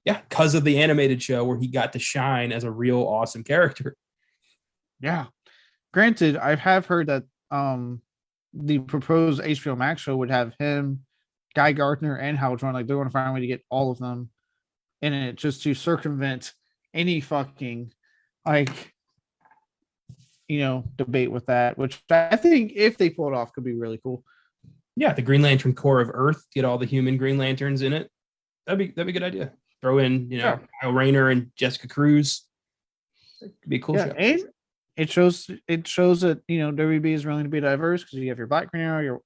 Yeah, because of the animated show where he got to shine as a real awesome character. Yeah. Granted, I have heard that the proposed HBO Max show would have him, Guy Gardner, and Hal Jordan. Like they're going to find a way to get all of them in it just to circumvent any fucking like debate with that, which I think if they pull it off could be really cool. Yeah, the Green Lantern Corps of Earth, get all the human Green Lanterns in it. That'd be a good idea. Throw in, Kyle Rayner and Jessica Cruz. It could be a cool show. And it shows that WB is willing to be diverse because you have your Black Green Arrow, your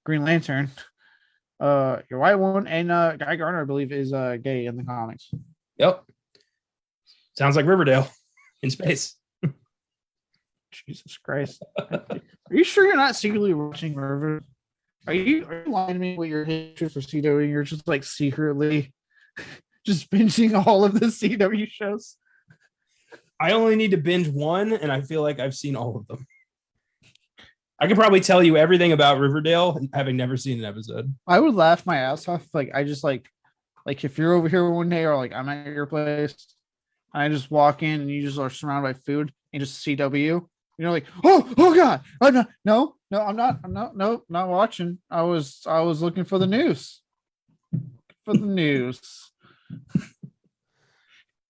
Green Lantern, your white one, and Guy Gardner, I believe, is gay in the comics. Yep. Sounds like Riverdale in space. Jesus Christ. Are you sure you're not secretly watching Riverdale? Are you lying to me with your hatred for CW? You're just like secretly just binging all of the CW shows? I only need to binge one, and I feel like I've seen all of them. I could probably tell you everything about Riverdale, having never seen an episode. I would laugh my ass off. Like I just like if you're over here one day, or like I'm at your place, and I just walk in and you just are surrounded by food and just CW. Like, oh god, no, I'm not watching. I was looking for the news.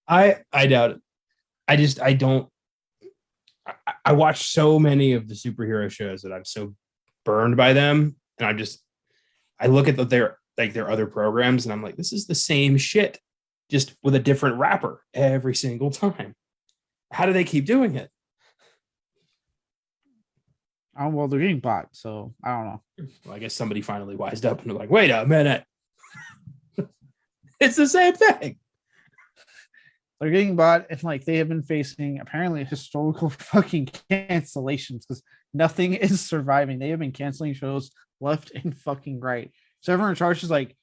I doubt it. I watch so many of the superhero shows that I'm so burned by them, and I look at their other programs, and I'm like, this is the same shit, just with a different rapper every single time. How do they keep doing it? Oh, well, they're getting bought, so I don't know. Well, I guess somebody finally wised up and they're like, wait a minute. It's the same thing. They're getting bought, and like they have been facing apparently historical fucking cancellations because nothing is surviving. They have been canceling shows left and fucking right. So everyone in charge is like,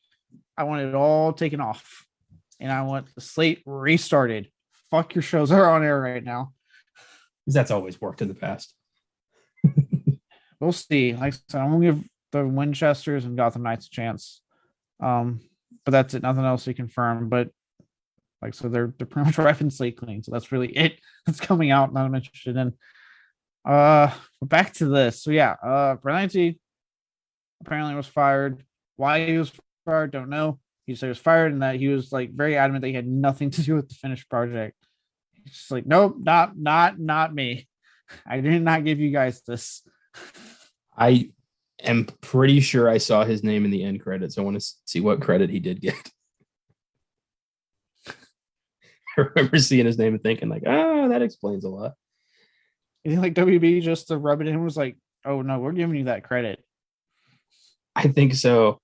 I want it all taken off, and I want the slate restarted. Fuck your shows are on air right now. Because that's always worked in the past. We'll see. Like I said, I'm gonna give the Winchesters and Gotham Knights a chance. But that's it. Nothing else to confirm. But like so, they're pretty much wrapping slate clean. So that's really it that's coming out that I'm interested in. Back to this. So yeah, Berlanti apparently was fired. Why he was fired, don't know. He said he was fired and that he was like very adamant that he had nothing to do with the finished project. He's just like, nope, not me. I did not give you guys this. I am pretty sure I saw his name in the end credits. I want to see what credit he did get. I remember seeing his name and thinking like, that explains a lot. You think like WB just to rub it in was like, oh no, we're giving you that credit. I think so.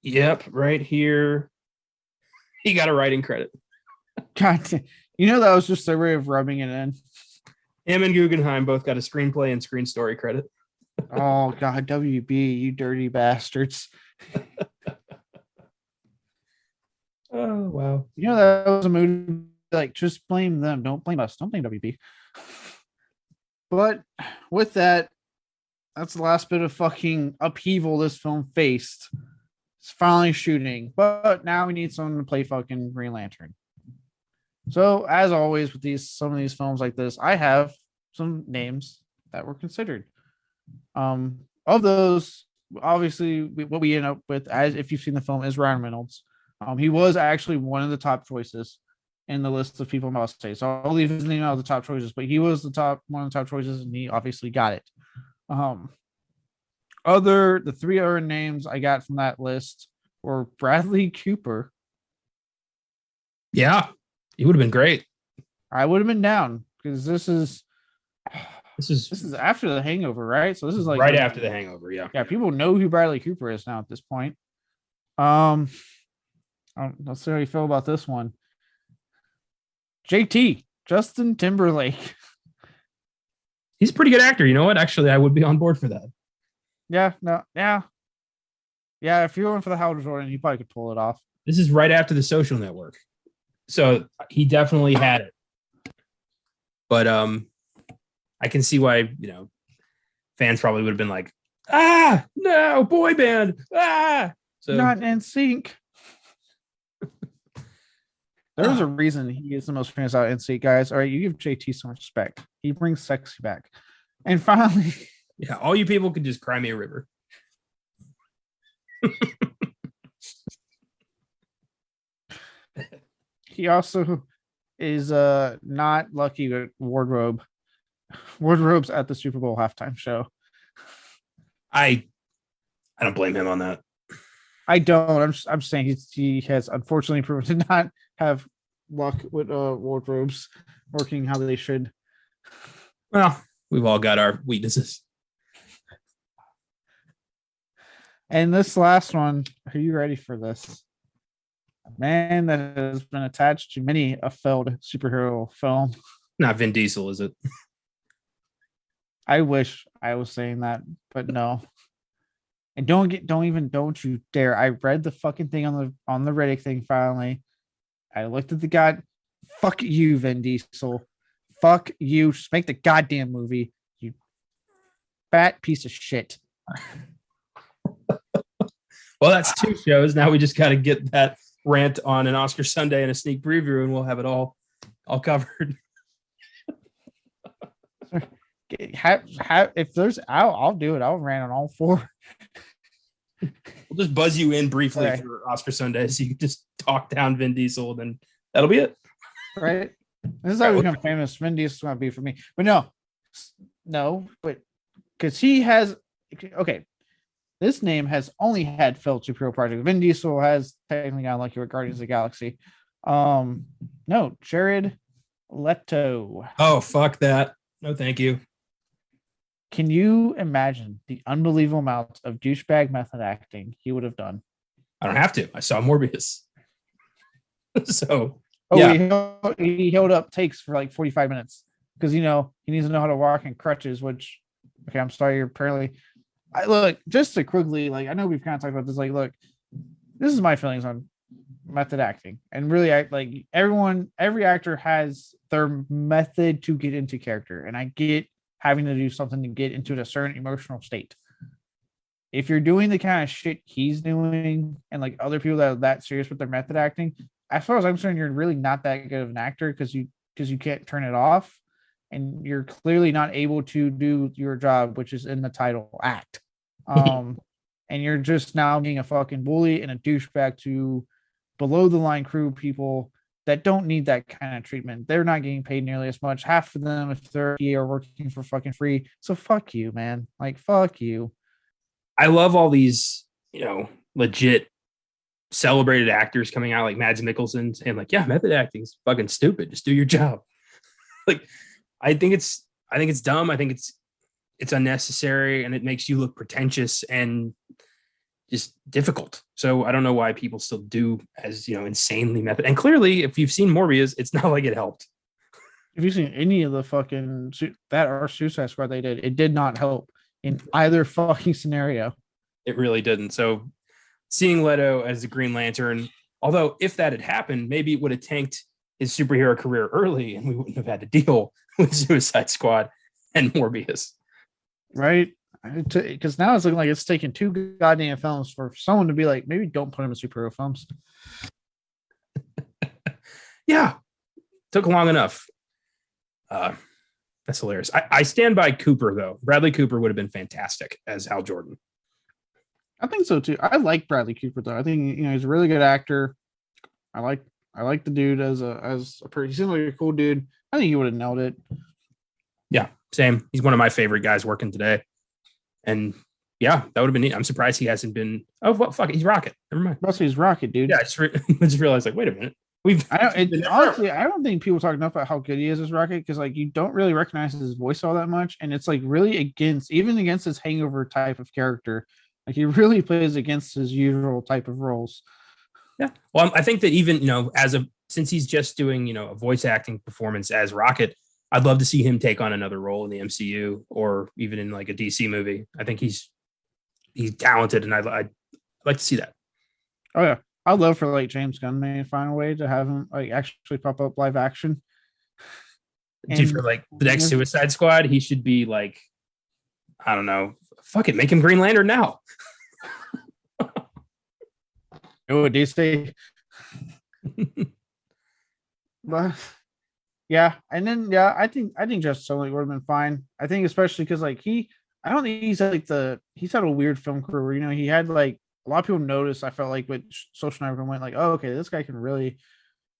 Yep, right here. He got a writing credit. God, that was just their way of rubbing it in. Him and Guggenheim both got a screenplay and screen story credit. Oh God, WB, you dirty bastards. Oh wow. That was a movie like just blame them. Don't blame us. Don't blame WB. But with that, that's the last bit of fucking upheaval this film faced. It's finally shooting, but now we need someone to play fucking Green Lantern. So, as always, with some of these films like this, I have some names that were considered. Of those, obviously, what we end up with, as if you've seen the film, is Ryan Reynolds. He was actually one of the top choices in the list of people must say. So I'll leave his name out of the top choices, but he was one of the top choices, and he obviously got it. The three other names I got from that list were Bradley Cooper. Yeah. He would have been great. I would have been down because this is after The Hangover, right? So this is like right after The Hangover, yeah. Yeah, people know who Bradley Cooper is now at this point. Let's see how you feel about this one. JT, Justin Timberlake. He's a pretty good actor. You know what? Actually, I would be on board for that. Yeah, if you're going for the Hal Jordan, you probably could pull it off. This is right after The Social Network. So he definitely had it. But I can see why, fans probably would have been like, no, boy band. So not in sync. There's a reason he is the most famous out in state, guys. All right, you give JT so much respect. He brings sexy back. And finally, Yeah, all you people could just cry me a river. he also is not lucky with wardrobes at the Super Bowl halftime show. I don't blame him on that. I don't. I'm saying he has unfortunately proven to not have luck with wardrobes working how they should. Well, we've all got our weaknesses. And this last one, are you ready for this? A man that has been attached to many a failed superhero film. Not Vin Diesel, is it? I wish I was saying that, but no. And don't you dare. I read the fucking thing on the Reddit thing finally. I looked at the god. Fuck you, Vin Diesel. Fuck you. Just make the goddamn movie. You fat piece of shit. Well, that's 2 shows. Now we just got to get that rant on an Oscar Sunday and a sneak preview, and we'll have it all covered. If there's, I'll do it. I'll rant on all 4. We'll just buzz you in briefly for Oscar Sunday, so you can just talk down Vin Diesel, then that'll be it. Right. This is how we become famous. Vin Diesel's gonna be for me, but no, but because he has this name has only had failed superhero projects. Vin Diesel has technically got lucky with Guardians of the Galaxy. No, Jared Leto. Oh, fuck that. No, thank you. Can you imagine the unbelievable amount of douchebag method acting he would have done? I don't have to. I saw Morbius. So, he held up takes for like 45 minutes because he needs to know how to walk in crutches. Which, okay, I'm sorry, you're apparently. Look, just to quickly, I know we've kind of talked about this. Look, this is my feelings on method acting, and really, every actor has their method to get into character, and I get having to do something to get into a certain emotional state. If you're doing the kind of shit he's doing, and other people that are that serious with their method acting, as far as I'm concerned, you're really not that good of an actor because you can't turn it off, and you're clearly not able to do your job, which is in the title act. And you're just now being a fucking bully and a douchebag to below the line crew people that don't need that kind of treatment. They're not getting paid nearly as much. Half of them, if they're here, are working for fucking free. So fuck you, man. Fuck you. I love all these, legit celebrated actors coming out like Mads Mikkelsen and yeah, method acting is fucking stupid. Just do your job. I think it's dumb. I think it's unnecessary, and it makes you look pretentious and just difficult. So I don't know why people still do as insanely method. And clearly, if you've seen Morbius, it's not like it helped. If you've seen any of the fucking that or Suicide Squad they did, it did not help in either fucking scenario. It really didn't. So seeing Leto as the Green Lantern, although if that had happened, maybe it would have tanked his superhero career early, and we wouldn't have had to deal with Suicide Squad and Morbius. Right. Because now it's looking like it's taken 2 goddamn films for someone to be like, maybe don't put him in superhero films. Yeah, took long enough. That's hilarious. I stand by Cooper though. Bradley Cooper would have been fantastic as Hal Jordan. I think so too. I like Bradley Cooper though. I think he's a really good actor. I like the dude as a person. He seems like a cool dude. I think he would have nailed it. Yeah, same. He's one of my favorite guys working today. And yeah, that would have been neat. I'm surprised he hasn't been. Oh, well, fuck it. He's Rocket. Never mind. He's Rocket, dude. Yeah, I just realized, wait a minute. Honestly, I don't think people talk enough about how good he is as Rocket because you don't really recognize his voice all that much, and it's really against his hangover type of character. He really plays against his usual type of roles. Yeah. Well, I think that even since he's just doing a voice acting performance as Rocket, I'd love to see him take on another role in the MCU or even in a DC movie. I think he's talented, and I'd like to see that. Oh yeah, I'd love for James Gunn may find a way to have him actually pop up live action. Dude, for the next Suicide Squad, he should be I don't know, fuck it, make him Green Lantern now. Oh, DC. But yeah, and then yeah, I think Justice League would have been fine. I think especially because like I don't think he's had a weird film career where he had like a lot of people noticed. I felt like with Social Network went like, oh okay, this guy can really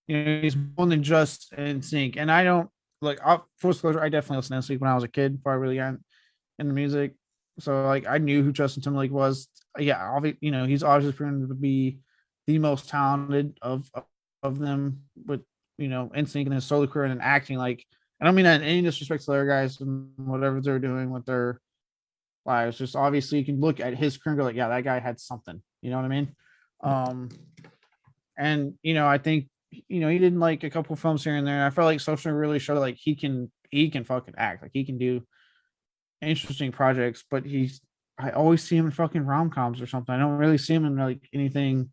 he's more than just in sync. And I don't like full disclosure, I definitely listened to Sync when I was a kid before I really got into music. So like I knew who Justin Timberlake was. Yeah, obviously, he's obviously proven to be the most talented of them with NSYNC and his solo career and acting. Like I don't mean that in any disrespect to the other guys and whatever they're doing with their lives. Just obviously you can look at his career and go like, yeah, that guy had something. You know what I mean? And I think he did like a couple films here and there. I felt like Social really showed like he can fucking act. Like he can do interesting projects, but I always see him in fucking rom-coms or something. I don't really see him in like anything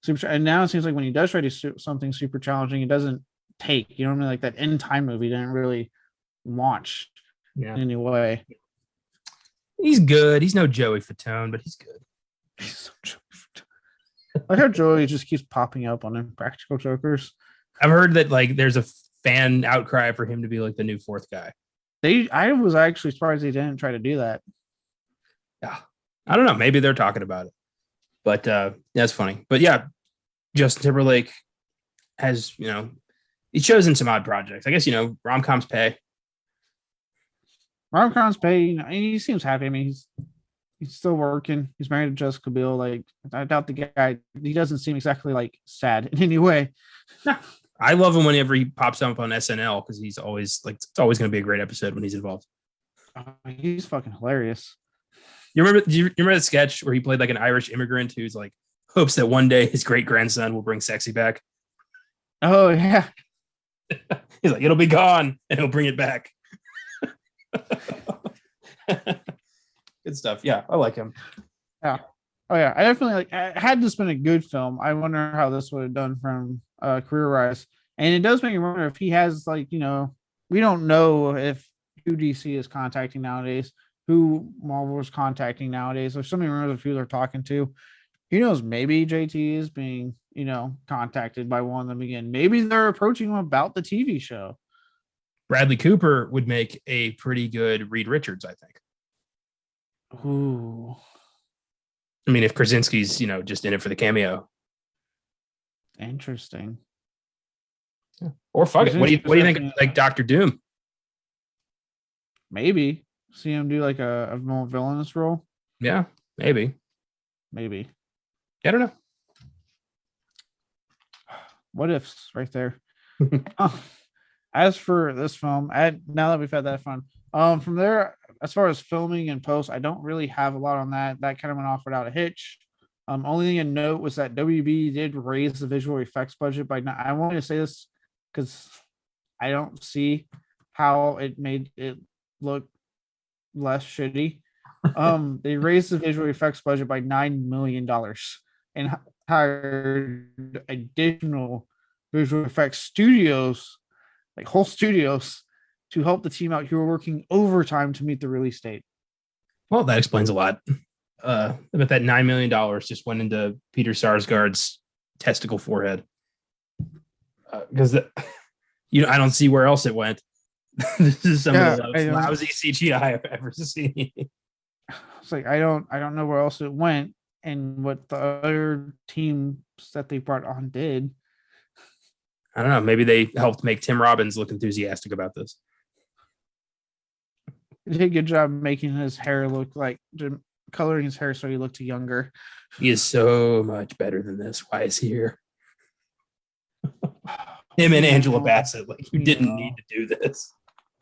super. And now it seems like when he does try to do something super challenging, it doesn't take. You know what I mean? Like that End Time movie didn't really launch in any way. He's good. He's no Joey Fatone, but he's good. He's so Joey Fatone. Like how Joey just keeps popping up on Impractical Jokers. I've heard that like there's a fan outcry for him to be like the new fourth guy. I was actually surprised they didn't try to do that. Yeah, I don't know. Maybe they're talking about it, but that's funny. But yeah, Justin Timberlake has he shows in some odd projects. I guess rom-coms pay. Rom-coms pay. He seems happy. I mean, he's still working. He's married to Jessica Biel. Like I doubt the guy. He doesn't seem exactly like sad in any way. I love him whenever he pops up on SNL because he's always like it's always going to be a great episode when he's involved. He's fucking hilarious. Do you remember the sketch where he played like an Irish immigrant who's like hopes that one day his great grandson will bring sexy back? Oh yeah. He's like, it'll be gone and he'll bring it back. Good stuff. Yeah, I like him. Yeah. Oh yeah, I definitely like. Had this been a good film, I wonder how this would have done from career wise. And it does make me wonder if he has like we don't know if who DC is contacting nowadays, who Marvel is contacting nowadays. There's so many rumors of who they're talking to. Who knows? Maybe JT is being contacted by one of them again. Maybe they're approaching him about the TV show. Bradley Cooper would make a pretty good Reed Richards, I think. Ooh. I mean, if Krasinski's, just in it for the cameo. Interesting. Yeah. Or fuck it. What do you think of like Doctor Doom? Maybe. See him do like a more villainous role? Yeah, maybe. I don't know. What ifs right there. As for this film, now that we've had that fun, from there, as far as filming and post, I don't really have a lot on that. That kind of went off without a hitch. Only thing to note was that WB did raise the visual effects budget by I wanted to say this because I don't see how it made it look less shitty. They raised the visual effects budget by $9 million and hired additional visual effects studios, like whole studios, to help the team out who were working overtime to meet the release date. Well, that explains a lot. About that $9 million just went into Peter Sarsgaard's testicle forehead. Because I don't see where else it went. This is some of the most lousy CGI I've ever seen. It's like I don't know where else it went and what the other teams that they brought on did. I don't know. Maybe they helped make Tim Robbins look enthusiastic about this. They did a good job making his hair look like coloring his hair so he looked younger. He is so much better than this. Why is he here? Him and Angela Bassett, like you didn't need to do this.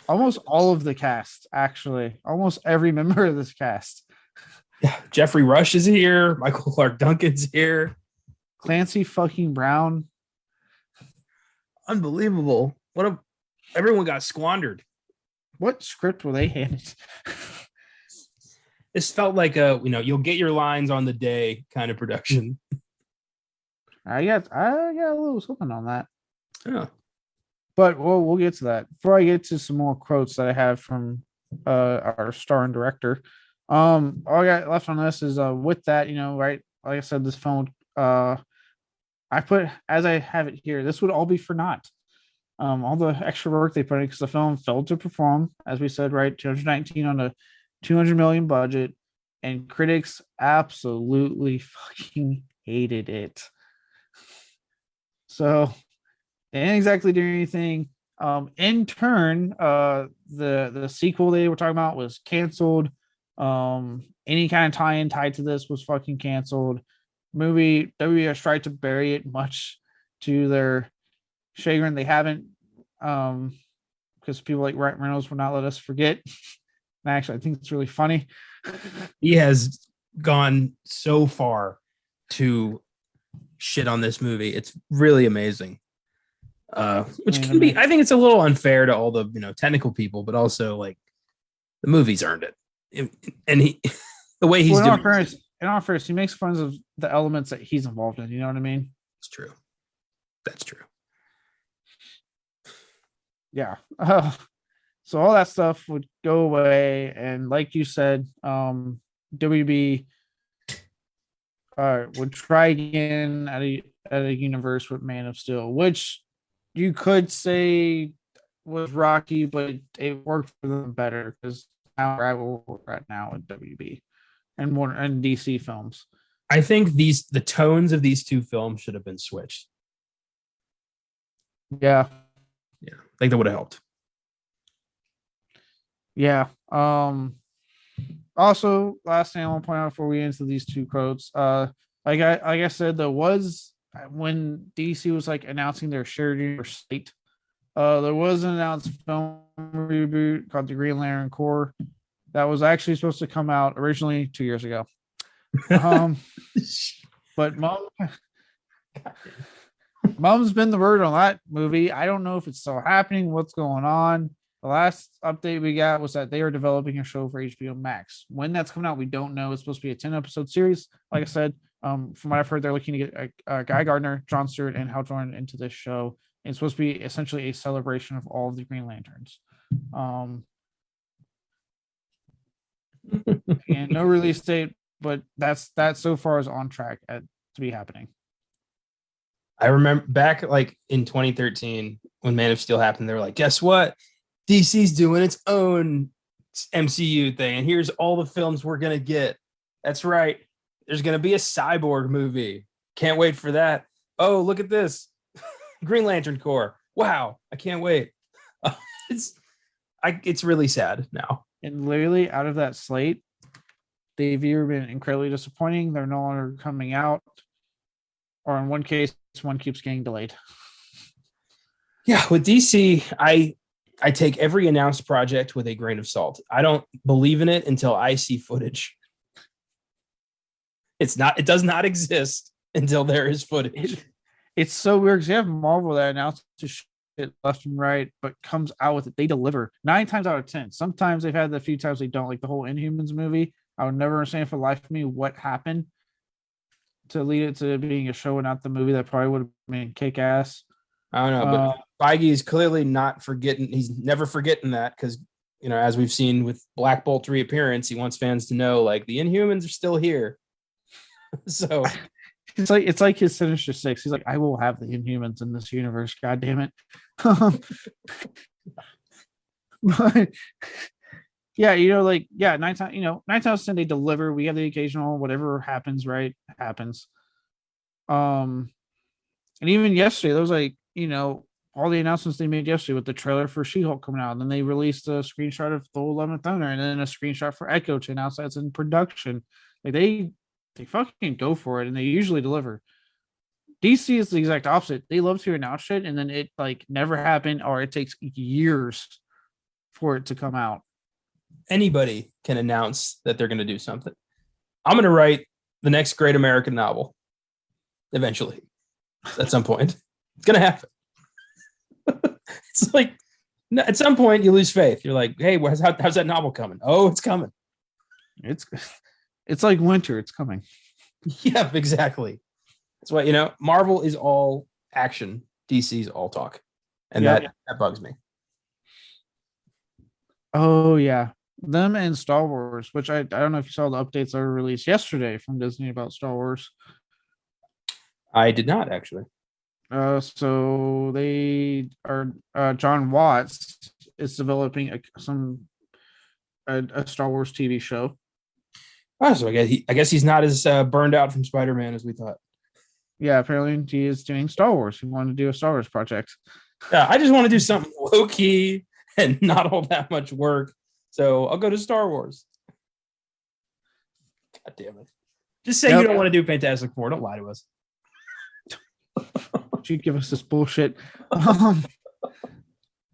Almost all of the cast, actually. Almost every member of this cast. Yeah, Jeffrey Rush is here. Michael Clark Duncan's here. Clancy fucking Brown. Unbelievable. Everyone got squandered. What script were they handed? This felt like you'll get your lines on the day kind of production. I got a little something on that. Yeah. But we'll get to that. Before I get to some more quotes that I have from our star and director. All I got left on this is with that, right? Like I said, this film I put as I have it here, this would all be for naught. all the extra work they put in because the film failed to perform, as we said, right? 219 on a 200 million budget, and critics absolutely fucking hated it. So they didn't exactly do anything. In turn, the sequel they were talking about was canceled. Any kind of tie-in tied to this was fucking canceled. Movie WBS tried to bury it, much to their chagrin. They haven't, because people like Ryan Reynolds will not let us forget. And actually, I think it's really funny. He has gone so far to shit on this movie. It's really amazing. Which can be, I think it's a little unfair to all the technical people, but also like the movie's earned it. And he, the way he's doing, in all fairness, he makes fun of the elements that he's involved in. You know what I mean? It's true. That's true. Yeah. So all that stuff would go away, and like you said, WB would try again at a universe with Man of Steel, which you could say was rocky, but it worked for them better because now we're at now at WB and more and DC films. I think the tones of these two films should have been switched. Yeah. I think that would have helped. Yeah. Also, last thing I want to point out before we get into these two quotes, like I said, there was when DC was like announcing their shared universe slate, there was an announced film reboot called The Green Lantern Corps that was actually supposed to come out originally 2 years ago. But Mom's been the word on that movie. I don't know if it's still happening, what's going on. The last update we got was that they are developing a show for HBO Max. When that's coming out, we don't know. It's supposed to be a 10-episode series. Like I said, from what I've heard, they're looking to get Guy Gardner, Jon Stewart, and Hal Jordan into this show. It's supposed to be essentially a celebration of all of the Green Lanterns. And no release date, but that so far is on track to be happening. I remember back like in 2013 when Man of Steel happened, they were like, guess what? DC's doing its own MCU thing, and here's all the films we're gonna get. That's right. There's gonna be a Cyborg movie. Can't wait for that. Oh, look at this. Green Lantern Corps. Wow, I can't wait. It's really sad now. And literally out of that slate, they've either been incredibly disappointing, they're no longer coming out, or in one case, one keeps getting delayed. Yeah, with DC, I take every announced project with a grain of salt. I don't believe in it until I see footage. It does not exist until there is footage. It's so weird because you have Marvel that announces shit left and right, but comes out with it. They deliver 9 times out of 10. Sometimes they've had the few times they don't, like the whole Inhumans movie. I would never understand for the life of me what happened to lead it to being a show and not the movie that probably would have been kick ass. I don't know, but Feige is clearly not forgetting. He's never forgetting that because, as we've seen with Black Bolt's reappearance, he wants fans to know like the Inhumans are still here. So it's like his Sinister Six. He's like, I will have the Inhumans in this universe. God damn it. But yeah, 9 times out of 10 they deliver. We have the occasional whatever happens, right? Happens. And even yesterday, there was like, all the announcements they made yesterday with the trailer for She-Hulk coming out. And then they released a screenshot of Thor: Love and Thunder, and then a screenshot for Echo to announce that's in production. Like they fucking go for it, and they usually deliver. DC is the exact opposite. They love to announce shit, and then it like never happened, or it takes years for it to come out. Anybody can announce that they're going to do something. I'm going to write the next great American novel eventually at some point. It's going to happen. It's like at some point you lose faith. You're like, hey, how's that novel coming? Oh, it's coming. It's like winter. It's coming. Yeah, exactly. That's why, Marvel is all action. DC's all talk. And that bugs me. Oh, yeah. Them and Star Wars, which I don't know if you saw the updates that were released yesterday from Disney about Star Wars. I did not, actually. So they are John Watts is developing a Star Wars TV show. Oh, so I guess he's not as burned out from Spider-Man as we thought. Yeah, apparently he is doing Star Wars. He wanted to do a Star Wars project. Yeah, I just want to do something low key and not all that much work. So I'll go to Star Wars. God damn it. Just say you don't want to do Fantastic Four. Don't lie to us. She'd give us this bullshit.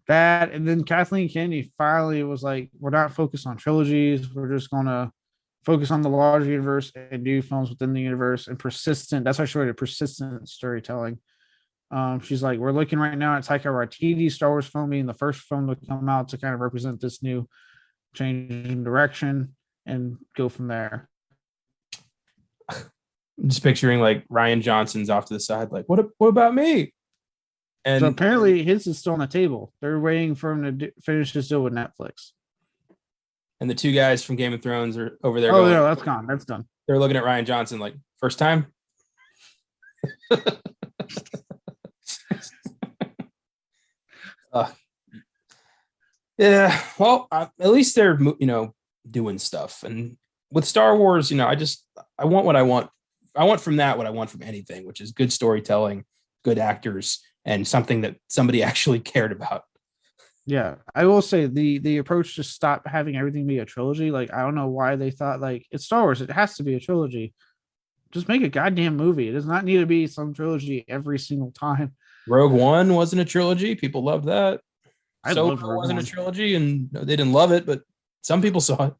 That, and then Kathleen Kennedy finally was like, we're not focused on trilogies. We're just going to focus on the larger universe and do films within the universe and persistent. That's why she wrote persistent storytelling. She's like, we're looking right now at Taika Waititi's Star Wars film being the first film to come out to kind of represent this new change in direction and go from there. I'm just picturing like Ryan Johnson's off to the side, like, what about me? And so apparently his is still on the table. They're waiting for him to finish his deal with Netflix. And the two guys from Game of Thrones are over there. Oh, yeah, that's gone. That's done. They're looking at Ryan Johnson like, first time? Yeah, well, at least they're, doing stuff. And with Star Wars, I want what I want. I want from that what I want from anything, which is good storytelling, good actors, and something that somebody actually cared about. Yeah, I will say the approach to stop having everything be a trilogy. Like, I don't know why they thought like it's Star Wars, it has to be a trilogy. Just make a goddamn movie. It does not need to be some trilogy every single time. Rogue One wasn't a trilogy. People loved that. Solo wasn't a trilogy, and they didn't love it, but some people saw it.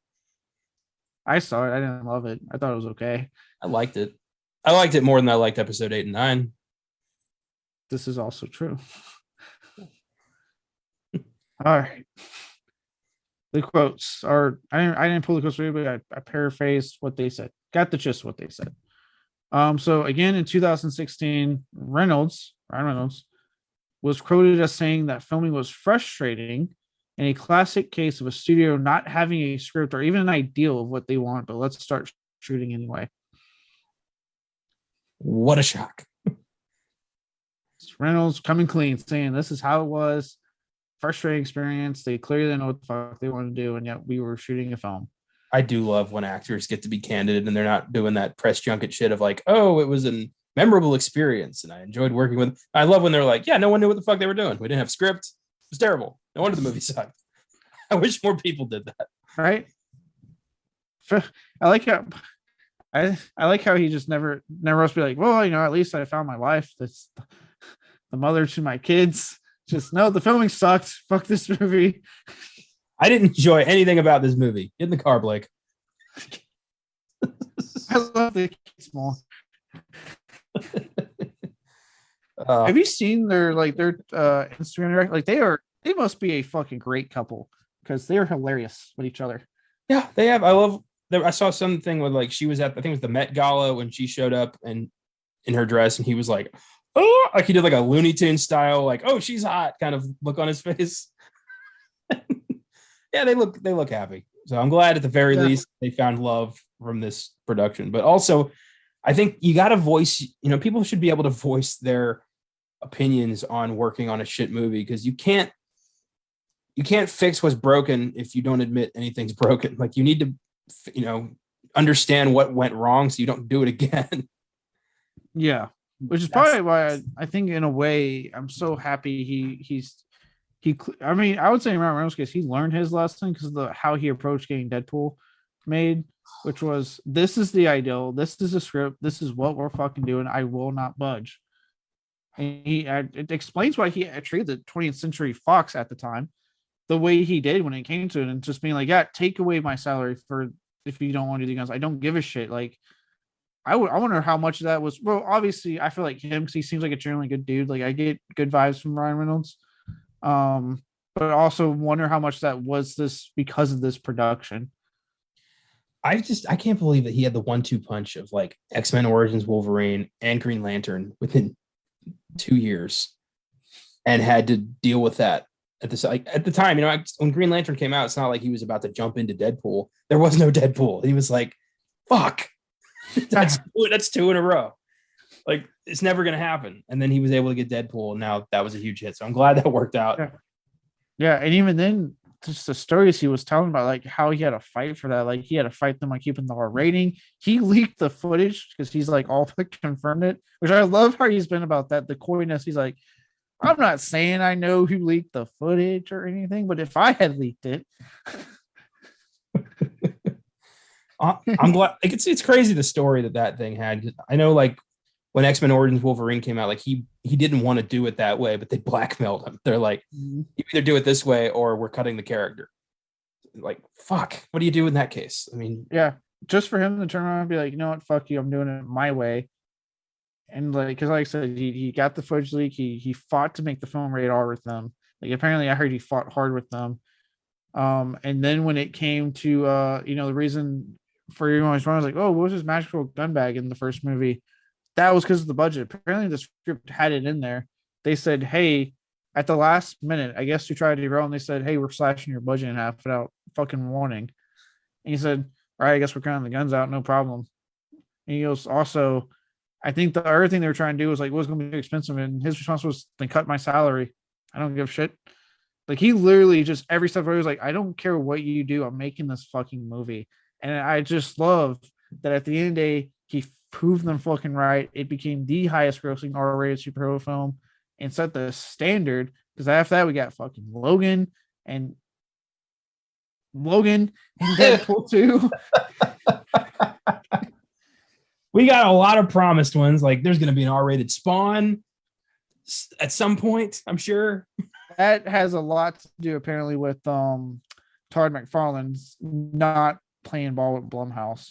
I saw it. I didn't love it. I thought it was okay. I liked it. I liked it more than I liked episode 8 and 9. This is also true. All right. The quotes are, I didn't pull the quotes, but I paraphrased what they said. Got the gist of what they said. So again, in 2016, Ryan Reynolds was quoted as saying that filming was frustrating and a classic case of a studio not having a script or even an idea of what they want, but let's start shooting anyway. What a shock. Reynolds coming clean, saying this is how it was. Frustrating experience. They clearly didn't know what the fuck they wanted to do, and yet we were shooting a film. I do love when actors get to be candid and they're not doing that press junket shit of like, oh, it was a memorable experience and I enjoyed working with them. I love when they're like, yeah, no one knew what the fuck they were doing. We didn't have script. It was terrible. No wonder the movie sucked. I wish more people did that. Right? I like how he just never else be like, well, at least I found my wife. That's the mother to my kids. Just no, the filming sucked. Fuck this movie. I didn't enjoy anything about this movie. Get in the car, Blake. I love the kids more. Have you seen their Instagram? Like they must be a fucking great couple because they're hilarious with each other. Yeah, they have. I saw something with like she was at, I think it was the Met Gala when she showed up and in her dress, and he was like, oh, like he did like a Looney Tunes style, like, oh, she's hot kind of look on his face. Yeah, they look happy. So I'm glad at the very least they found love from this production. But also, I think you got to voice, people should be able to voice their opinions on working on a shit movie, because you can't fix what's broken if you don't admit anything's broken. Like, you need to, understand what went wrong so you don't do it again. Yeah, which is probably why I think in a way I'm so happy I would say in Ryan Reynolds' case, he learned his lesson because of how he approached getting Deadpool made, which was, this is the ideal, this is the script, this is what we're fucking doing, I will not budge. And it explains why he treated the 20th Century Fox at the time the way he did when it came to it, and just being like, yeah, take away my salary for if you don't want to do the guns. I don't give a shit. Like, I wonder how much of that was, well, obviously I feel like him because he seems like a generally good dude. Like, I get good vibes from Ryan Reynolds. But also wonder how much that was this because of this production. I can't believe that he had the 1-2 punch of like X-Men Origins Wolverine and Green Lantern within 2 years and had to deal with that at the time. When Green Lantern came out, it's not like he was about to jump into Deadpool. There was no Deadpool. He was like, fuck, that's 2 in a row. Like, it's never going to happen. And then he was able to get Deadpool. And now that was a huge hit. So I'm glad that worked out. Yeah. And even then, just the stories he was telling about, like how he had to fight for that. Like he had to fight them on keeping the R rating. He leaked the footage because he's like all confirmed it, which I love how he's been about that. The coyness. He's like, I'm not saying I know who leaked the footage or anything, but if I had leaked it, I'm glad. Like it's crazy the story that thing had. I know, like when X-Men Origins Wolverine came out, like he didn't want to do it that way, but they blackmailed him. They're like, you either do it this way or we're cutting the character. Like, fuck, what do you do in that case? I mean, yeah, just for him to turn around and be like, you know what, fuck you, I'm doing it my way. And like, because like I said, he got the footage leak. He fought to make the film rated R with them. Like apparently, I heard he fought hard with them. And then when it came to the reason for everyone was wrong, I was like, oh, what was his magical gun bag in the first movie? That was because of the budget. Apparently, the script had it in there. They said, hey, at the last minute, I guess to try to derail, and they said, hey, we're slashing your budget in half without fucking warning. And he said, all right, I guess we're counting the guns out, no problem. And he goes, also, I think the other thing they were trying to do was like, what's going to be expensive? And his response was, then cut my salary. I don't give a shit. Like he literally just every step where he was like, I don't care what you do. I'm making this fucking movie. And I just love that at the end of the day, he proved them fucking right. It became the highest grossing R-rated superhero film and set the standard. Because after that, we got fucking Logan and Deadpool 2. We got a lot of promised ones. Like there's going to be an R-rated Spawn at some point, I'm sure. That has a lot to do apparently with Todd McFarlane's not playing ball with Blumhouse.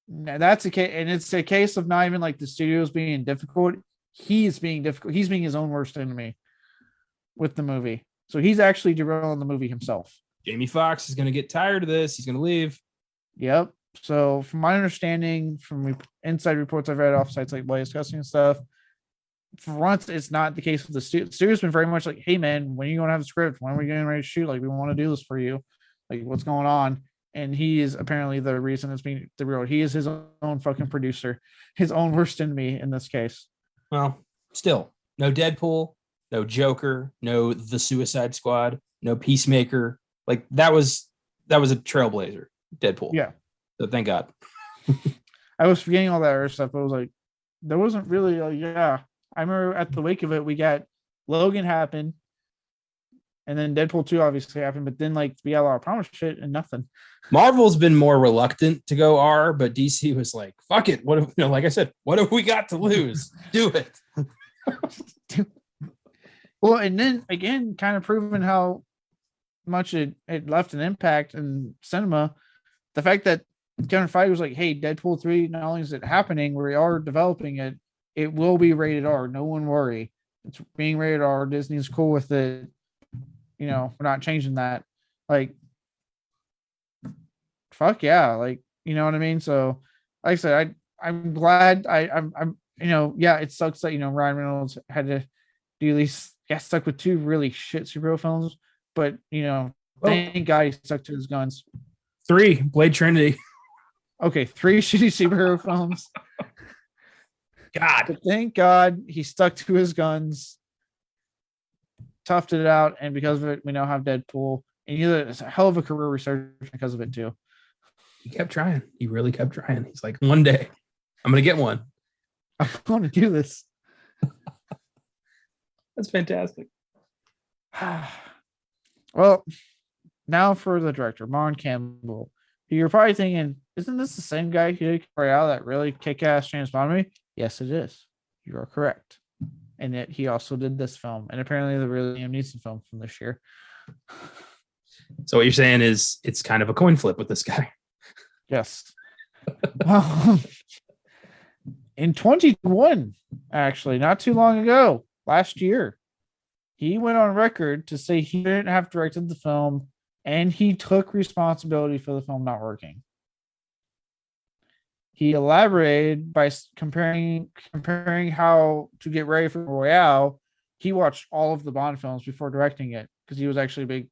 Now, that's a case, and it's a case of not even like the studios being difficult. He's being difficult. He's being his own worst enemy with the movie. So he's actually derailing the movie himself. Jamie Foxx is going to get tired of this. He's going to leave. Yep. So from my understanding, from inside reports I've read off sites like Blaze Discussing and stuff, for once, it's not the case with the studio. Studio's been very much like, hey man, when are you going to have the script? When are we getting ready to shoot? Like, we want to do this for you. Like, what's going on? And he is apparently the reason it's being derailed. He is his own fucking producer, his own worst enemy in this case. Well, still, no Deadpool, no Joker, no The Suicide Squad, no Peacemaker. Like that was a trailblazer, Deadpool. Yeah. So thank God. I was forgetting all that other stuff. I was like, there wasn't really I remember at the wake of it, we got Logan happen, and then Deadpool 2 obviously happened, but then like we got a lot of promise shit and nothing. Marvel's been more reluctant to go R, but DC was like, fuck it. What if, like I said, what have we got to lose? Do it. Well, and then again, kind of proving how much it left an impact in cinema. The fact that Kevin Feige was like, hey, Deadpool 3, not only is it happening, we are developing it. It will be rated R. No one worry. It's being rated R. Disney's cool with it. We're not changing that. Like, fuck yeah. Like, you know what I mean? So, like I said, I'm glad I'm it sucks that, Ryan Reynolds had to do these, got stuck with two really shit superhero films, but, thank God he stuck to his guns. 3, Blade Trinity. Okay, 3 shitty superhero films. God. But thank God he stuck to his guns, toughed it out, and because of it, we now have Deadpool. And it's a hell of a career resurgence because of it too. He kept trying. He really kept trying. He's like, one day, I'm gonna get one. I'm going to do this. That's fantastic. Well, now for the director, Martin Campbell. You're probably thinking, isn't this the same guy who did Royale, that really kick-ass James Bond movie? Yes, it is. You are correct. And yet he also did this film, and apparently the really Liam Neeson film from this year. So what you're saying is it's kind of a coin flip with this guy. Yes. In 2021, actually, not too long ago, last year, he went on record to say he didn't have directed the film, and he took responsibility for the film not working. He elaborated by comparing how to get ready for Royale. He watched all of the Bond films before directing it because he was actually a big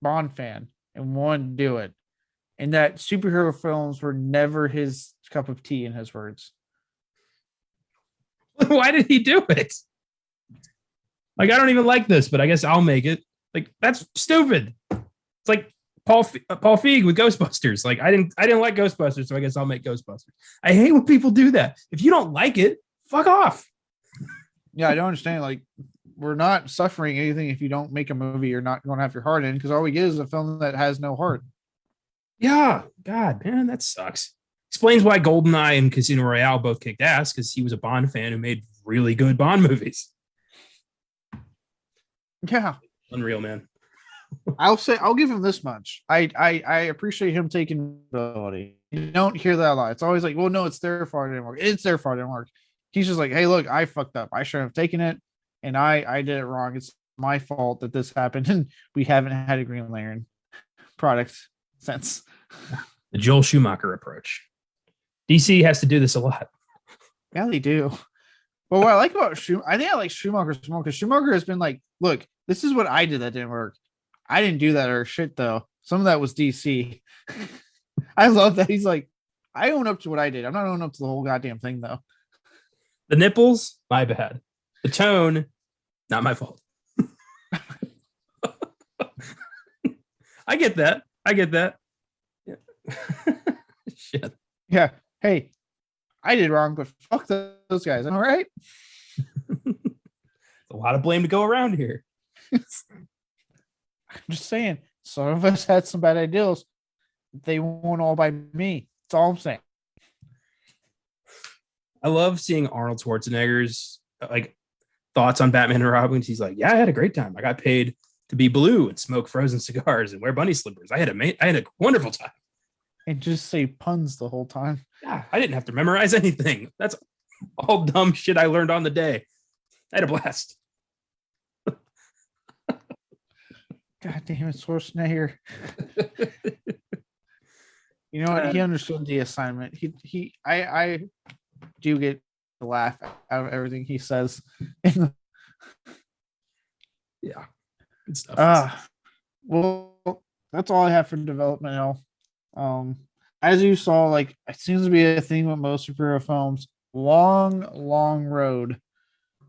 Bond fan and wanted to do it. And that superhero films were never his cup of tea, in his words. Why did he do it? Like, I don't even like this, but I guess I'll make it. Like, that's stupid. It's like Paul Feig with Ghostbusters. Like, I didn't like Ghostbusters, so I guess I'll make Ghostbusters. I hate when people do that. If you don't like it, fuck off. Yeah, I don't understand. Like, we're not suffering anything if you don't make a movie. You're not going to have your heart in, because all we get is a film that has no heart. Yeah, God, man, that sucks. Explains why GoldenEye and Casino Royale both kicked ass, because he was a Bond fan who made really good Bond movies. Yeah, unreal, man. I'll give him this much. I appreciate him taking ability. You don't hear that a lot. It's always like, well, no, it's their fault it didn't work. It's their fault it didn't work. He's just like, hey, look, I fucked up. I shouldn't have taken it, and I did it wrong. It's my fault that this happened, and we haven't had a Green Lantern product since. The Joel Schumacher approach. DC has to do this a lot. Yeah, they do. But what I like about Schumacher, I think I like Schumacher more because Schumacher has been like, look, this is what I did that didn't work. I didn't do that or shit though. Some of that was DC. I love that he's like, I own up to what I did. I'm not owning up to the whole goddamn thing though. The nipples, my bad. The tone, not my fault. I get that. Yeah. Shit. Yeah. Hey, I did wrong, but fuck those guys. All right. A lot of blame to go around here. I'm just saying, some of us had some bad ideals. They weren't all by me. That's all I'm saying. I love seeing Arnold Schwarzenegger's like thoughts on Batman and Robin. He's like, yeah, I had a great time. I got paid to be blue and smoke frozen cigars and wear bunny slippers. I had a wonderful time. And just say puns the whole time. Yeah, I didn't have to memorize anything. That's all dumb shit I learned on the day. I had a blast. God damn it, Schwarzenegger. You know what? He understood the assignment. I do get a laugh out of everything he says. Yeah. Good stuff. Well, that's all I have for development hell. As you saw, like, it seems to be a thing with most superhero films. Long road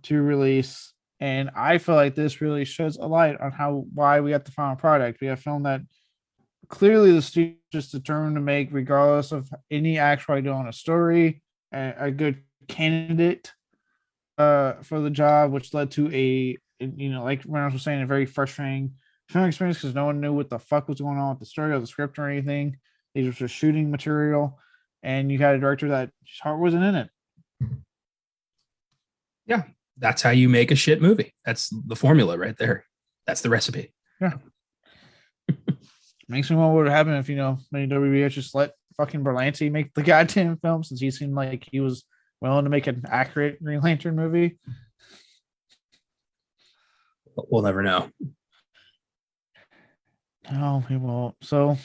to release. And I feel like this really sheds a light on why we got the final product. We have a film that clearly the studio is determined to make, regardless of any actual idea on a story, a good candidate for the job, which led to like Reynolds was saying, a very frustrating film experience because no one knew what the fuck was going on with the story or the script or anything. They just were shooting material, and you had a director that his heart wasn't in it. Yeah, that's how you make a shit movie. That's the formula right there. That's the recipe. Yeah. Makes me wonder what would happen if, maybe WB just let fucking Berlanti make the goddamn film, since he seemed like he was willing to make an accurate Green Lantern movie. We'll never know. No, we won't. So,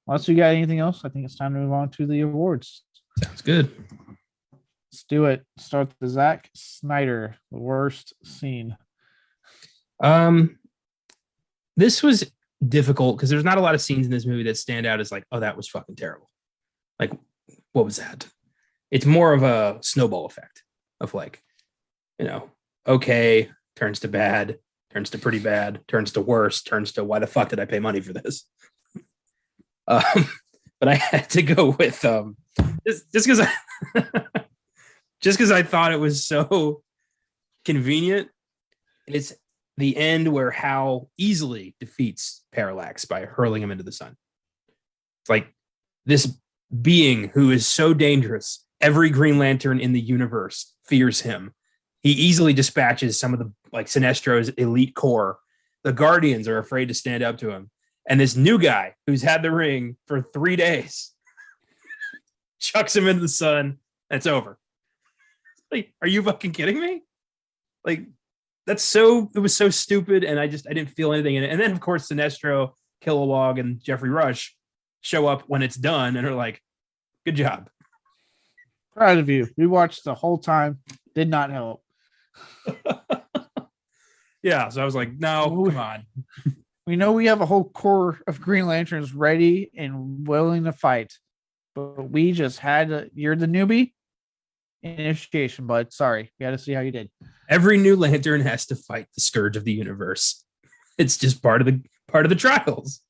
unless you got anything else, I think it's time to move on to the awards. Sounds good. Let's do it. Start with the Zack Snyder, the worst scene. This was difficult because there's not a lot of scenes in this movie that stand out as like, oh, that was fucking terrible. Like, what was that? It's more of a snowball effect of like, okay, turns to bad, turns to pretty bad, turns to worse, turns to why the fuck did I pay money for this? But I had to go with just because I thought it was so convenient. It's the end where Hal easily defeats Parallax by hurling him into the sun. It's like this being who is so dangerous. Every Green Lantern in the universe fears him. He easily dispatches some of the Sinestro's elite corps. The Guardians are afraid to stand up to him. And this new guy who's had the ring for 3 days chucks him into the sun. And it's over. Like, are you fucking kidding me? Like, it was so stupid. And I didn't feel anything in it. And then, of course, Sinestro, Kilowog, and Jeffrey Rush show up when it's done and are like, good job. Proud of you. We watched the whole time. Did not help. Yeah. So I was like, no, come on. We know we have a whole core of Green Lanterns ready and willing to fight, but we just you're the newbie. Initiation, bud. Sorry, we got to see how you did. Every new lantern has to fight the scourge of the universe. It's just part of the trials.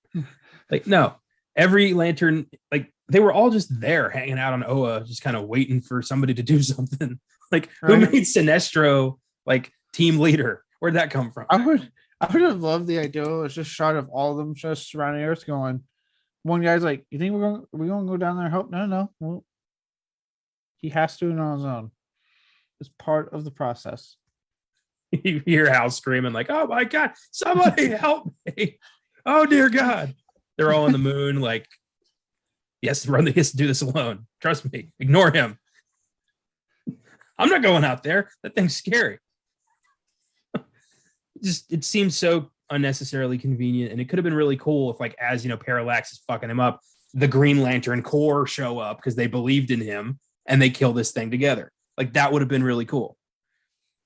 Like, no, every lantern, like they were all just there hanging out on Oa, just kind of waiting for somebody to do something. Like, who made Sinestro like team leader? Where'd that come from? I would have loved the idea. It was just shot of all of them just surrounding Earth going. One guy's like, "You think we're going to go down there and help?" No. Well, he has to on his own. It's part of the process. You hear Hal screaming like, "Oh my God, somebody help me. Oh dear God." They're all on the moon. Like, yes, he has to do this alone. Trust me. Ignore him. I'm not going out there. That thing's scary. It seems so unnecessarily convenient, and it could have been really cool if, like, as Parallax is fucking him up, the Green Lantern Corps show up because they believed in him and they kill this thing together. Like, that would have been really cool.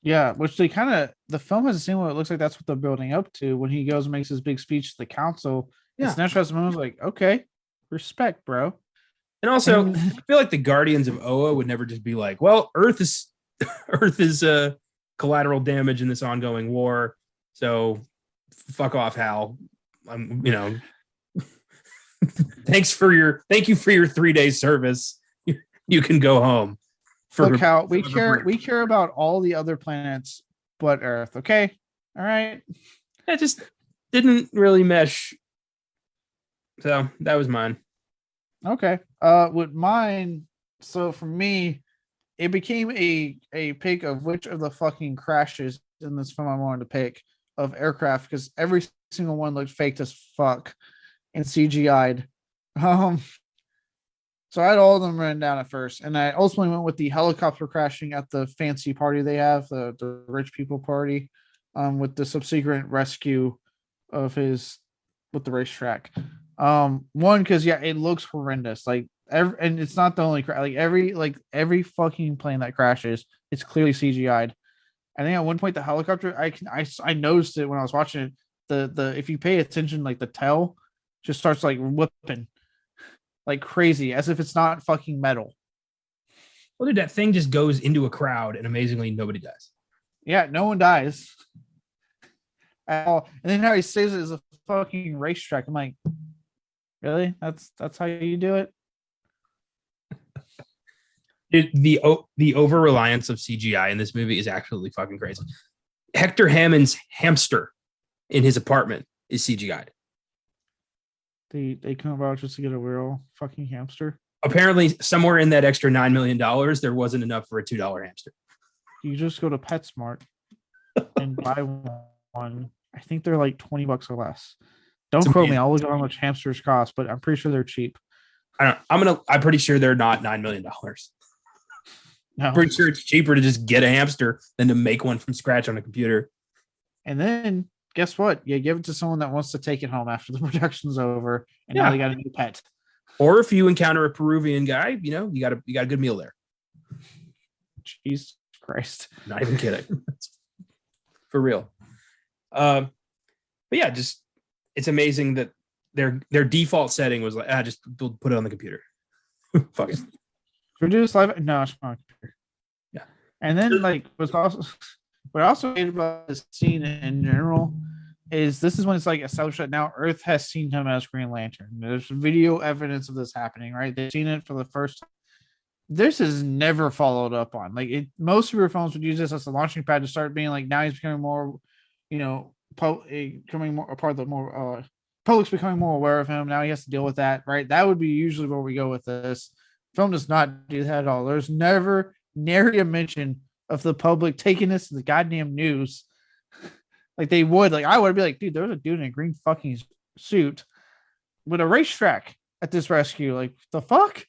Yeah, which they the film has the same way. It looks like that's what they're building up to when he goes and makes his big speech to the council. Yeah, Sinestro was like, okay, respect, bro. And also, I feel like the Guardians of Oa would never just be like, well, Earth is collateral damage in this ongoing war, so fuck off, Hal. Thank you for your 3 day service. You can go home. Look, Hal, we care about all the other planets but Earth. Okay, all right. It just didn't really mesh. So that was mine. Okay. With mine, so for me, it became a pick of which of the fucking crashes in this film I wanted to pick of aircraft because every single one looked faked as fuck and CGI'd. So I had all of them written down at first, and I ultimately went with the helicopter crashing at the fancy party they have, the rich people party, with the subsequent rescue of his with the racetrack. One because it looks horrendous. Like and it's not the only every fucking plane that crashes, it's clearly CGI'd. I think at one point the helicopter, I noticed it when I was watching it. The if you pay attention, like the tail just starts like whipping like crazy, as if it's not fucking metal. Well, dude, that thing just goes into a crowd, and amazingly, nobody dies. Yeah, no one dies at all. And then how he says it is a fucking racetrack. I'm like, really? That's how you do it? Dude, the over reliance of CGI in this movie is absolutely fucking crazy. Hector Hammond's hamster in his apartment is CGI'd. They come about just to get a real fucking hamster. Apparently, somewhere in that extra $9 million, there wasn't enough for a $2 hamster. You just go to PetSmart and buy one. I think they're like $20 or less. Don't quote me. I'll look at how much hamsters cost, but I'm pretty sure they're cheap. I'm pretty sure they're not $9 million. No. I'm pretty sure it's cheaper to just get a hamster than to make one from scratch on a computer. And then guess what? You give it to someone that wants to take it home after the production's over, and now they got a new pet. Or if you encounter a Peruvian guy, you got a good meal there. Jesus Christ! Not even kidding. For real. But yeah, just it's amazing that their default setting was like, just put it on the computer. Fuck it. Produce live? No, it's not. Yeah. And then what I also hate about this scene in general is this is when it's like established that now Earth has seen him as Green Lantern. There's video evidence of this happening, right? They've seen it for the first time. This is never followed up on. Most of your films would use this as a launching pad to start being like, now he's becoming more, becoming more a part of the more public's becoming more aware of him. Now he has to deal with that, right? That would be usually where we go with this. Film does not do that at all. There's never nary a mention of the public taking this to the goddamn news. Like they would. Like I would be like, dude, there's a dude in a green fucking suit with a racetrack at this rescue. Like the fuck?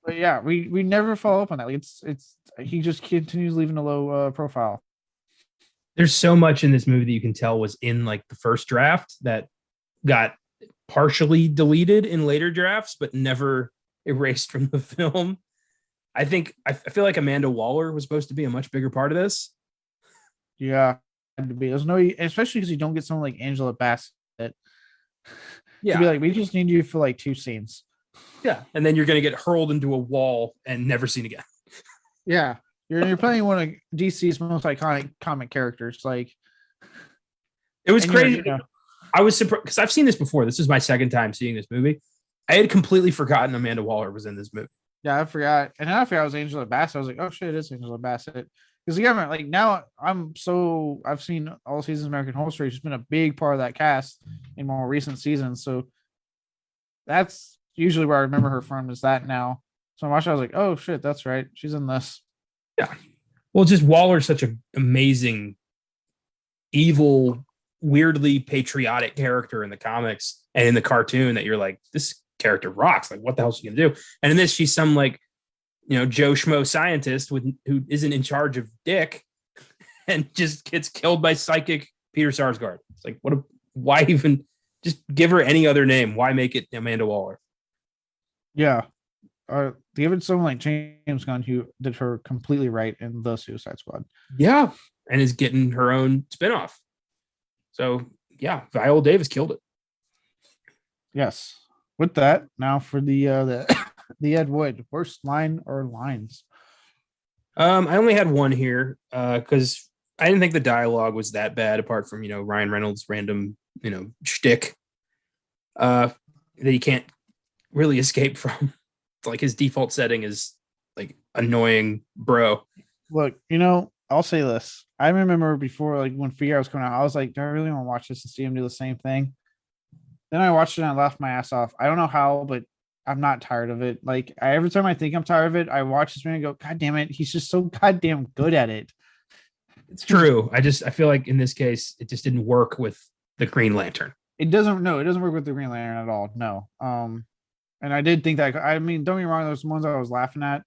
But yeah, we never follow up on that. Like it's he just continues leaving a low profile. There's so much in this movie that you can tell was in like the first draft that got partially deleted in later drafts, but never erased from the film. I feel like Amanda Waller was supposed to be a much bigger part of this. Yeah, there's no, especially because you don't get someone like Angela Bassett. Yeah, to be like, we just need you for like 2 scenes. Yeah, and then you're gonna get hurled into a wall and never seen again. Yeah, you're playing one of DC's most iconic comic characters. Like, It was and you're, crazy. I was surprised because I've seen this before. This is my second time seeing this movie. I had completely forgotten Amanda Waller was in this movie. yeah, I forgot, and then I forgot it was Angela Bassett. I was like, oh shit, it is Angela Bassett. Because again, like now I've seen all seasons of American Horror Story. She's been a big part of that cast in more recent seasons. So that's usually where I remember her from. Is that now? So I watched. I was like, oh shit, that's right. She's in this. Yeah. Well, just Waller's such an amazing, evil, weirdly patriotic character in the comics and in the cartoon that you're like, this character rocks. Like, what the hell is she gonna do? And in this, she's some like, Joe Schmo scientist who isn't in charge of Dick and just gets killed by psychic Peter Sarsgaard. It's like, why even just give her any other name? Why make it Amanda Waller? Yeah. Give it someone like James Gunn who did her completely right in the Suicide Squad. Yeah. And is getting her own spinoff. So yeah, Viola Davis killed it. Yes. With that, now for the the Ed Wood worst line or lines. I only had one here because I didn't think the dialogue was that bad, apart from Ryan Reynolds' random shtick that you can't really escape from. It's like his default setting is like annoying, bro. Look, I'll say this. I remember before, like when Figaro was coming out, I was like, do I really want to watch this and see him do the same thing? Then I watched it and I laughed my ass off. I don't know how, but I'm not tired of it. Like every time I think I'm tired of it, I watch this man and go, God damn it, he's just so goddamn good at it. It's true. I feel like in this case, it just didn't work with the Green Lantern. It doesn't work with the Green Lantern at all. No. And I did think that, I mean, don't get me wrong, those ones I was laughing at.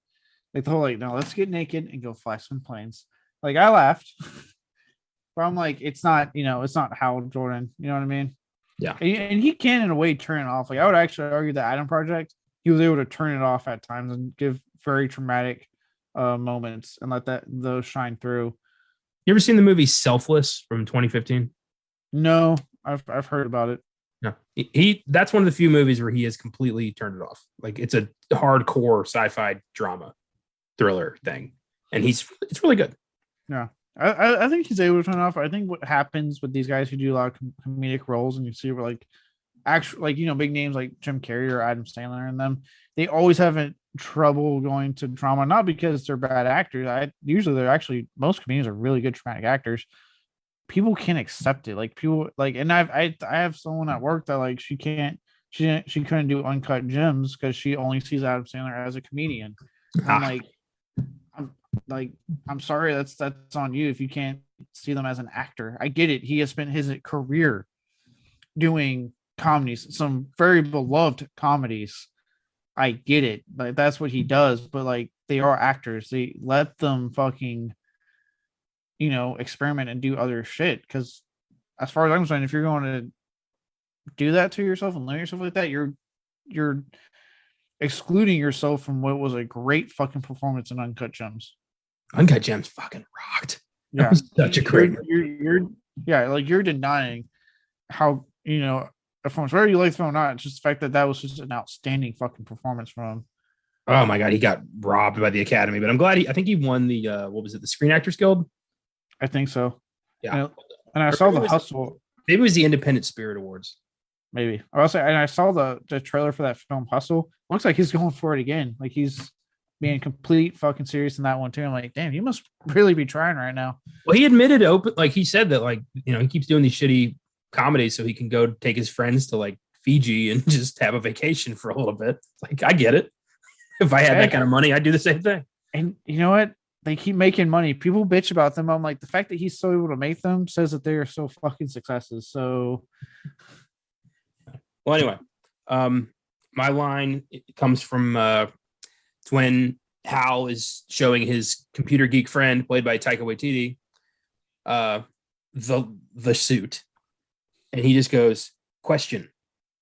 Like the whole like, no, let's get naked and go fly some planes. Like I laughed. But I'm like, it's not Hal Jordan. You know what I mean? Yeah. And he can in a way turn it off. Like I would actually argue that Adam Project, he was able to turn it off at times and give very traumatic moments and let those shine through. You ever seen the movie Selfless from 2015? No, I've heard about it. No, he that's one of the few movies where he has completely turned it off. Like it's a hardcore sci-fi drama thriller thing, and it's really good. Yeah, I think he's able to turn it off. I think what happens with these guys who do a lot of comedic roles, and you see where like actually like big names like Jim Carrey or Adam Sandler and them, they always have trouble going to drama, not because they're bad actors. Usually they're actually, most comedians are really good dramatic actors. People can't accept it. Like people like, and I have someone at work that like she couldn't do Uncut Gems because she only sees Adam Sandler as a comedian. I'm like, I'm sorry, that's on you if you can't see them as an actor. I get it. He has spent his career doing comedies, some very beloved comedies. I get it. Like that's what he does, but like they are actors. They let them fucking experiment and do other shit. Because as far as I'm concerned, if you're going to do that to yourself and limit yourself like that, you're excluding yourself from what was a great fucking performance in Uncut Gems. Uncut Gems fucking rocked. Yeah, that was such a great. You're denying how performance, whether you like the film or not. It's just the fact that was just an outstanding fucking performance from him. Oh my god, he got robbed by the Academy, but I'm glad I think he won the what was it, the Screen Actors Guild? I think so. Yeah. And I saw the Hustle. Maybe it was the Independent Spirit Awards. Maybe. And I saw the trailer for that film Hustle. Looks like he's going for it again. Like he's being complete fucking serious in that one too. I'm like, damn, he must really be trying right now. Well, he admitted like he said that like, he keeps doing these shitty comedies so he can go take his friends to like Fiji and just have a vacation for a little bit. Like, I get it. If I had that kind of money, I'd do the same thing. And you know what? They keep making money. People bitch about them. I'm like, the fact that he's so able to make them says that they are so fucking successes. So, well, anyway, my line comes from it's when Hal is showing his computer geek friend, played by Taika Waititi, the suit, and he just goes, "Question: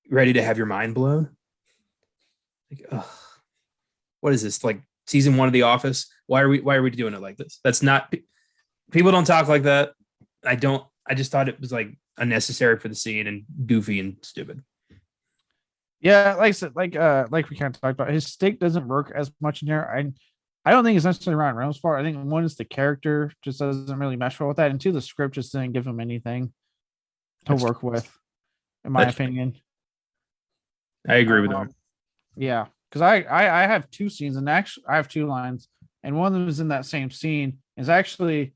ready to have your mind blown?" Like, ugh. What is this, like season 1 of The Office? Why are we doing it like this? That's not, people don't talk like that. I just thought it was like unnecessary for the scene and goofy and stupid. Yeah, like I said, like we kind of talked about, his stick doesn't work as much in there. I don't think it's necessarily Ryan Reynolds' fault. I think one is the character just doesn't really mesh well with that, and two, the script just didn't give him anything to That's work with, in my opinion. I agree with him. Yeah, because I have two scenes, and actually I have two lines, and one of them is in that same scene. Is actually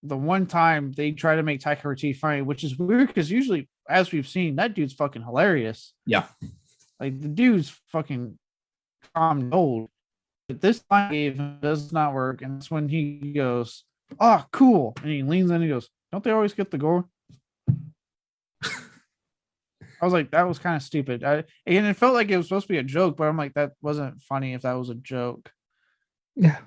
the one time they try to make Taika Waititi funny, which is weird because usually, as we've seen, that dude's fucking hilarious. Yeah. Like the dude's fucking calm old. But this line gave him does not work, and it's when he goes, "Oh, cool," and he leans in and he goes, "Don't they always get the gore?" I was like, that was kind of stupid. And it felt like it was supposed to be a joke, but I'm like, that wasn't funny if that was a joke. Yeah.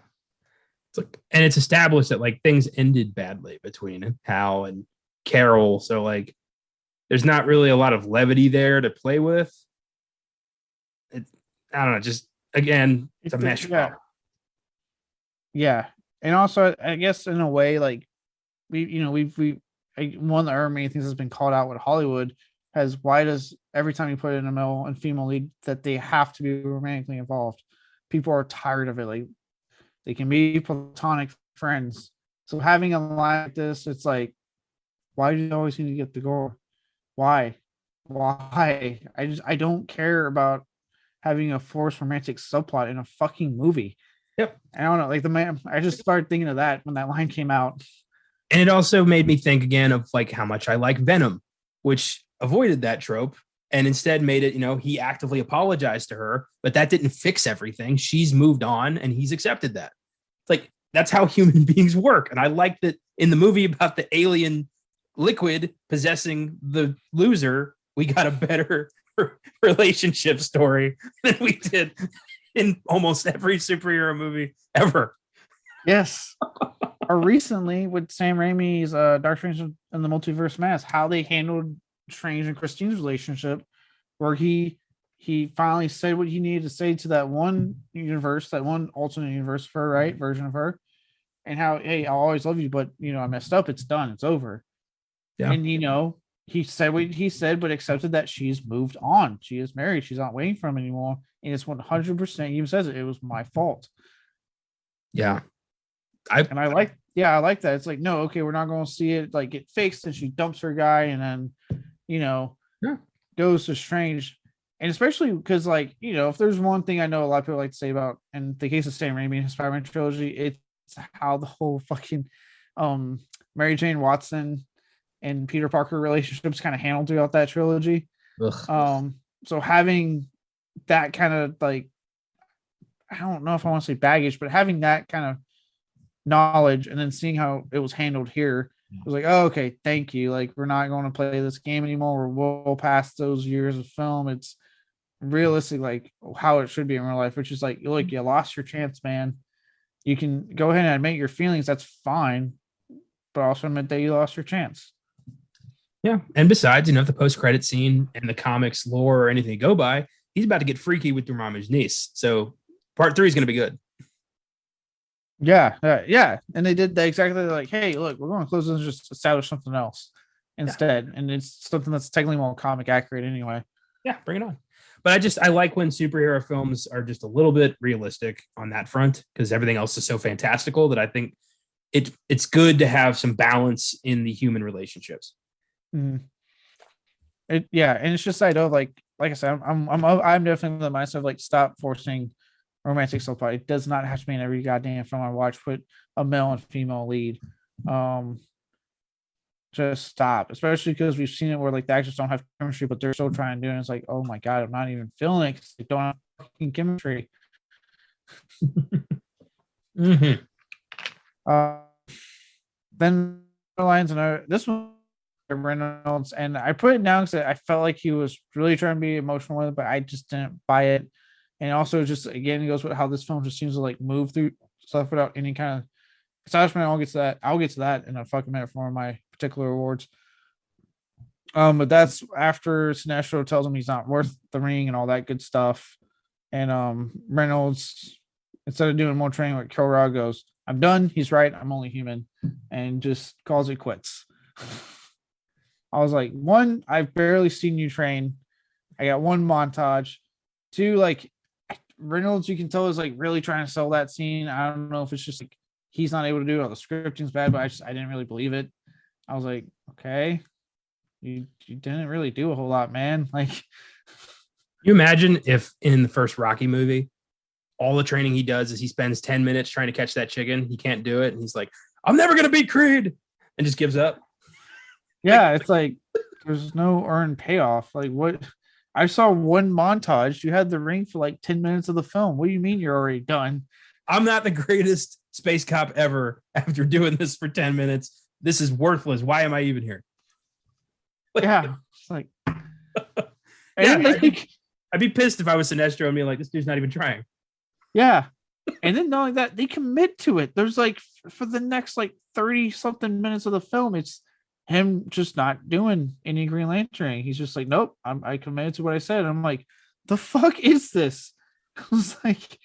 It's like, and it's established that like things ended badly between Hal and Carol. So like there's not really a lot of levity there to play with. I don't know, just again, it's a mesh. Yeah. Yeah. And also I guess in a way, like we one of the main things that's been called out with Hollywood has why does every time you put in a male and female lead that they have to be romantically involved? People are tired of it. Like they can be platonic friends. So having a line like this, it's like, why do you always need to get the gore? Why? I don't care about having a forced romantic subplot in a fucking movie. Yep. I don't know. Like the man, I just started thinking of that when that line came out. And it also made me think again of like how much I like Venom, which avoided that trope and instead made it, he actively apologized to her, but that didn't fix everything. She's moved on and he's accepted that. Like that's how human beings work. And I like that in the movie about the alien liquid possessing the loser, we got a better relationship story than we did in almost every superhero movie ever. Yes. Or recently with Sam Raimi's Dark Strange and the Multiverse Mass, how they handled Strange and Christine's relationship, where he finally said what he needed to say to that one universe, that one alternate universe for her, right version of her, and how, hey, I'll always love you, but I messed up. It's done. It's over. Yeah. And he said what he said, but accepted that she's moved on. She is married. She's not waiting for him anymore. And it's 100%. He even says it was my fault. Yeah. I like that. It's like, no, okay, we're not going to see it like get fixed, and she dumps her guy, and then goes to Strange. And especially because, like, if there's one thing I know a lot of people like to say about, in the case of Sam Raimi and his Spider-Man trilogy, it's how the whole fucking Mary Jane Watson and Peter Parker relationships kind of handled throughout that trilogy. Ugh. So having that kind of like, I don't know if I want to say baggage, but having that kind of knowledge and then seeing how it was handled here, it was like, oh, okay, thank you. Like, we're not going to play this game anymore. We're well past those years of film. It's realistic, like how it should be in real life, which is like, look, you lost your chance, man. You can go ahead and admit your feelings. That's fine. But also admit that you lost your chance. Yeah. And besides, the post-credit scene and the comics lore or anything to go by, he's about to get freaky with Dormammu's niece. So part 3 is going to be good. Yeah. And they did that exactly like, hey, look, we're going to close this and just establish something else instead. Yeah. And it's something that's technically more comic accurate anyway. Yeah, bring it on. But I like when superhero films are just a little bit realistic on that front, because everything else is so fantastical that I think it's good to have some balance in the human relationships. Mm. And it's just I know, like I said, I'm definitely the mindset of like, stop forcing romantic subplot. It does not have to be in every goddamn film I watch put a male and female lead. Just stop, especially because we've seen it where like the actors don't have chemistry, but they're still trying to do it. And it's like, oh my god, I'm not even feeling it because they don't have fucking chemistry. Mm-hmm. Then lines and this one Reynolds, and I put it down because I felt like he was really trying to be emotional with it, but I just didn't buy it. And also, just again, it goes with how this film just seems to like move through stuff without any kind of establishment. I'll get to that in a fucking minute for one of my particular awards. But that's after Sinestro tells him he's not worth the ring and all that good stuff. And Reynolds, instead of doing more training, like Kilrod goes, I'm done. He's right. I'm only human, and just calls it quits. I was like, I've barely seen you train. I got one montage. 2, like, Reynolds, you can tell, is like really trying to sell that scene. I don't know if it's just like he's not able to do it or the scripting's bad, but I didn't really believe it. I was like, okay, you didn't really do a whole lot, man. Like, You imagine if in the first Rocky movie, all the training he does is he spends 10 minutes trying to catch that chicken. He can't do it. And he's like, I'm never going to beat Creed, and just gives up. yeah, it's like there's no earned payoff. Like, what? I saw one montage. You had the ring for like 10 minutes of the film. What do you mean you're already done? I'm not the greatest space cop ever after doing this for 10 minutes. This is worthless. Why am I even here? Yeah. It's like, yeah, and I'd be pissed if I was Sinestro and be like, this dude's not even trying. yeah. And then knowing that they commit to it, there's like for the next like 30 something minutes of the film, it's him just not doing any Green Lantern. He's just like, nope, I committed to what I said. I'm like, the fuck is this? I was like,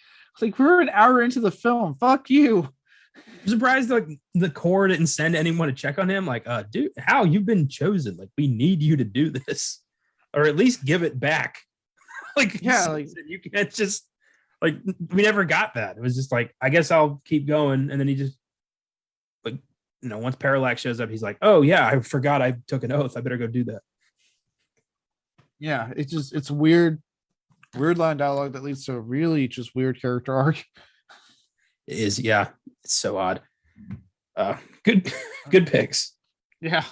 we're an hour into the film. Fuck you. I'm surprised like the Corps didn't send anyone to check on him. Like, dude, Hal, you've been chosen. Like, we need you to do this, or at least give it back. Like, yeah, like you can't just like we never got that. It was just like, I guess I'll keep going, and then he just like, once Parallax shows up, he's like, oh yeah, I forgot I took an oath. I better go do that. Yeah, it's weird line dialogue that leads to a really just weird character arc. It is, yeah, it's so odd. Good picks. Yeah.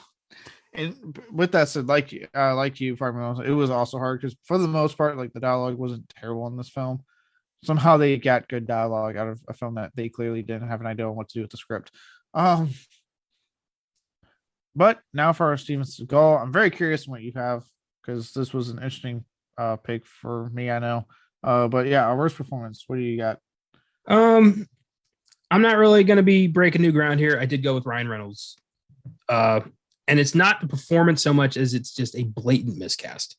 And with that said, like you, it was also hard because for the most part, like the dialogue wasn't terrible in this film. Somehow they got good dialogue out of a film that they clearly didn't have an idea on what to do with the script. But now for our Steven Seagal, I'm very curious what you have because this was an interesting pick for me. I know, but yeah, our worst performance. What do you got? I'm not really going to be breaking new ground here. I did go with Ryan Reynolds. And it's not the performance so much as it's just a blatant miscast.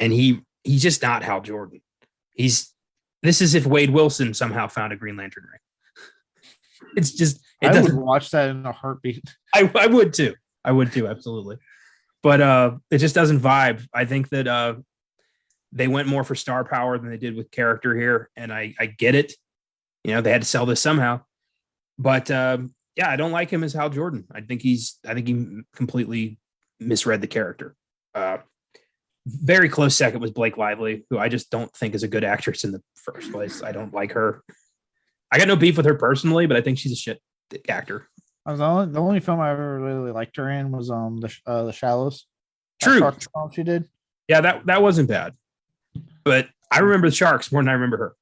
And he's just not Hal Jordan. This is if Wade Wilson somehow found a Green Lantern ring. It's just, I would watch that in a heartbeat. I would too. Absolutely. But it just doesn't vibe. I think that they went more for star power than they did with character here. And I get it. They had to sell this somehow. But yeah, I don't like him as Hal Jordan. I think he completely misread the character. Very close second was Blake Lively, who I just don't think is a good actress in the first place. I don't like her. I got no beef with her personally, but I think she's a shit actor. The only film I ever really liked her in was the Shallows. True. She did. Yeah, that wasn't bad. But I remember the Sharks more than I remember her.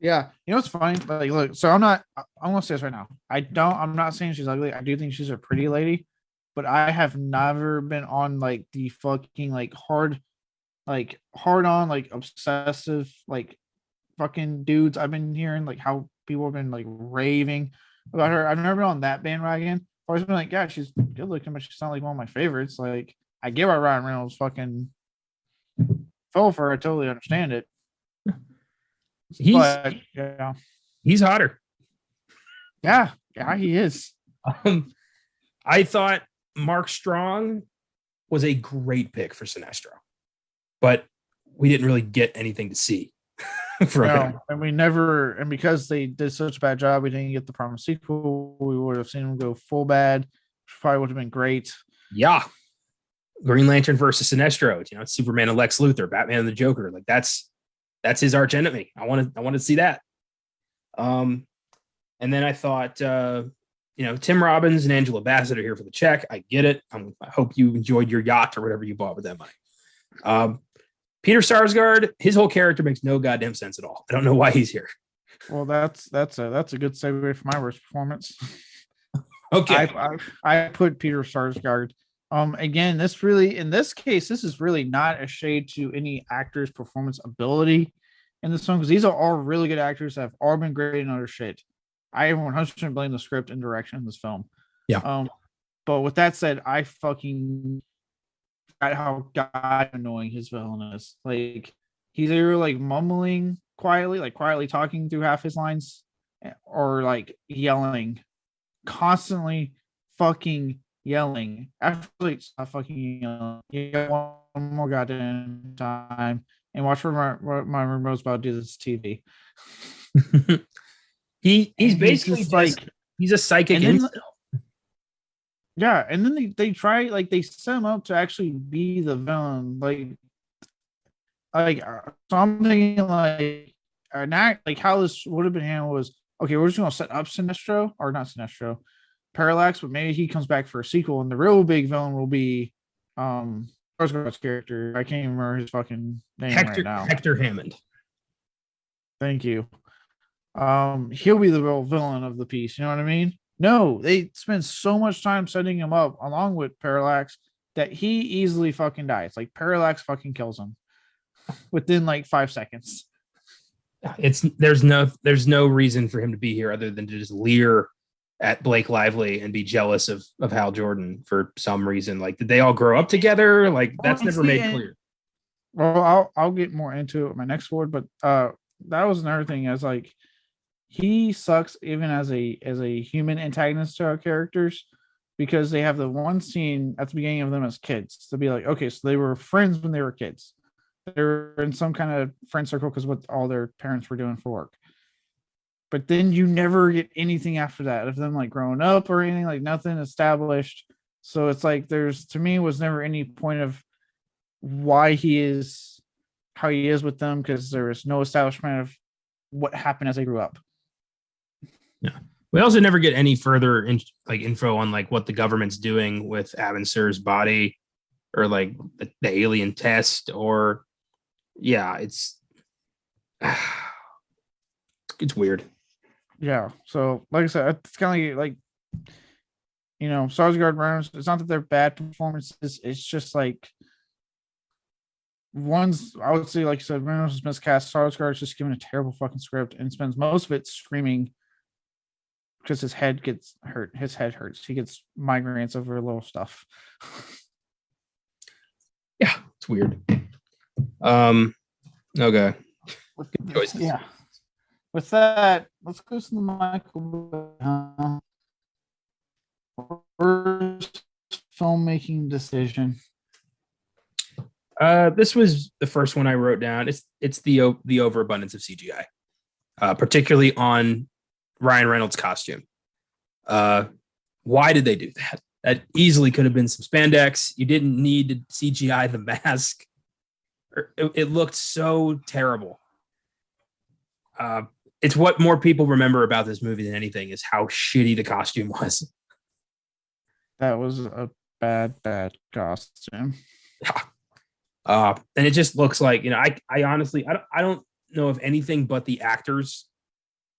Yeah, what's funny? Like, look, so I'm gonna say this right now. I'm not saying she's ugly. I do think she's a pretty lady, but I have never been on like the fucking like hard on like obsessive like fucking dudes. I've been hearing like how people have been like raving about her. I've never been on that bandwagon. I've always been like, yeah, she's good looking, but she's not like one of my favorites. Like, I get why Ryan Reynolds fucking fell for her. I totally understand it. He's hotter. Yeah, he is. I thought Mark Strong was a great pick for Sinestro, but we didn't really get anything to see from him. And we never, and because they did such a bad job, we didn't get the promised sequel. We would have seen him go full bad, which probably would have been great. Yeah. Green Lantern versus Sinestro. It's Superman and Lex Luthor, Batman and the Joker. Like that's his arch enemy. I want to see that. And then I thought, Tim Robbins and Angela Bassett are here for the check. I get it. I hope you enjoyed your yacht or whatever you bought with that money. Peter Sarsgaard, his whole character makes no goddamn sense at all. I don't know why he's here. Well, that's a good segue for my worst performance. Okay. I put Peter Sarsgaard. Again, in this case, this is really not a shade to any actor's performance ability in this film, because these are all really good actors that have all been great in other shit. I 100% blame the script and direction in this film. Yeah. But with that said, I fucking got how god annoying his villain is. Like, he's either like mumbling quietly talking through half his lines, or like yelling, constantly fucking yelling. After like stop fucking yelling. You got one more goddamn time. and watch what my remote's about to do this TV. He's And basically just like he's a psychic and then, incel. yeah, and then they try, like, they set him up to actually be the villain, so I'm thinking like not like how this would have been handled was, okay, we're just gonna set up Sinestro, or not Sinestro, Parallax, but maybe he comes back for a sequel, and the real big villain will be Skarsgård's character. I can't even remember his fucking name right now. Hector Hammond. Thank you. He'll be the real villain of the piece. You know what I mean? No, they spend so much time setting him up along with Parallax that he easily fucking dies. Like, Parallax fucking kills him within like 5 seconds. There's no reason for him to be here other than to just leer at Blake Lively and be jealous of Hal Jordan for some reason. Like, did they all grow up together? Like, that's never made clear. Well, I'll get more into it with my next word, but that was another thing, as like, he sucks even as a human antagonist to our characters, because they have the one scene at the beginning of them as kids to be like, okay, so they were friends when they were kids. They were in some kind of friend circle because what all their parents were doing for work. But then you never get anything after that of them like growing up or anything, like nothing established. So it's like to me was never any point of why he is how he is with them, because there was no establishment of what happened as they grew up. Yeah. We also never get any further info on like what the government's doing with Avensur's body, or like the alien test, or it's weird. Yeah. So like I said, it's kind of like Skarsgård, Reynolds. It's not that they're bad performances. It's just like one's, I would say, like you said, Reynolds is miscast. Skarsgård is just given a terrible fucking script and spends most of it screaming because his head gets hurt. His head hurts. He gets migraines over little stuff. Yeah, it's weird. Okay. Good choices. Yeah. With that, let's go to the Michael. Worst filmmaking decision. This was the first one I wrote down. It's the overabundance of CGI, particularly on Ryan Reynolds' costume. Why did they do that? That easily could have been some spandex. You didn't need to CGI the mask. It looked so terrible. It's what more people remember about this movie than anything is how shitty the costume was. That was a bad costume. And it just looks like, I honestly, I don't know if anything but the actors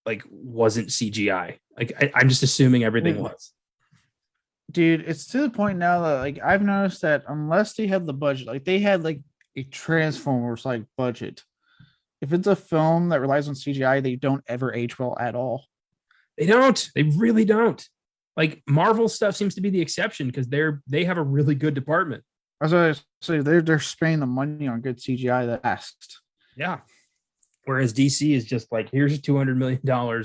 like wasn't CGI. Like I'm just assuming everything was. Dude, it's to the point now that like I've noticed that unless they had the budget, like they had like a Transformers like budget, if it's a film that relies on CGI, they don't ever age well at all. They don't. They really don't. Like Marvel stuff seems to be the exception because they have a really good department. As I say, they're spending the money on good CGI that lasts. Yeah. Whereas DC is just like, here's $200 million and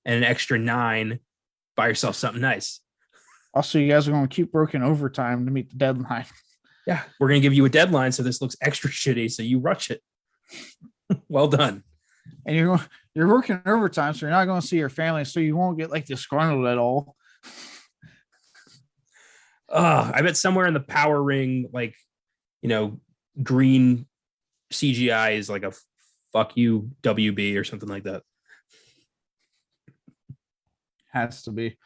an extra 9. Buy yourself something nice. Also, you guys are going to keep working overtime to meet the deadline. Yeah, we're going to give you a deadline, so this looks extra shitty, so you rush it. Well done. And you're working overtime, so you're not going to see your family, so you won't get like disgruntled at all. I bet somewhere in the Power Ring, like, green CGI is like a fuck you WB or something like that. Has to be.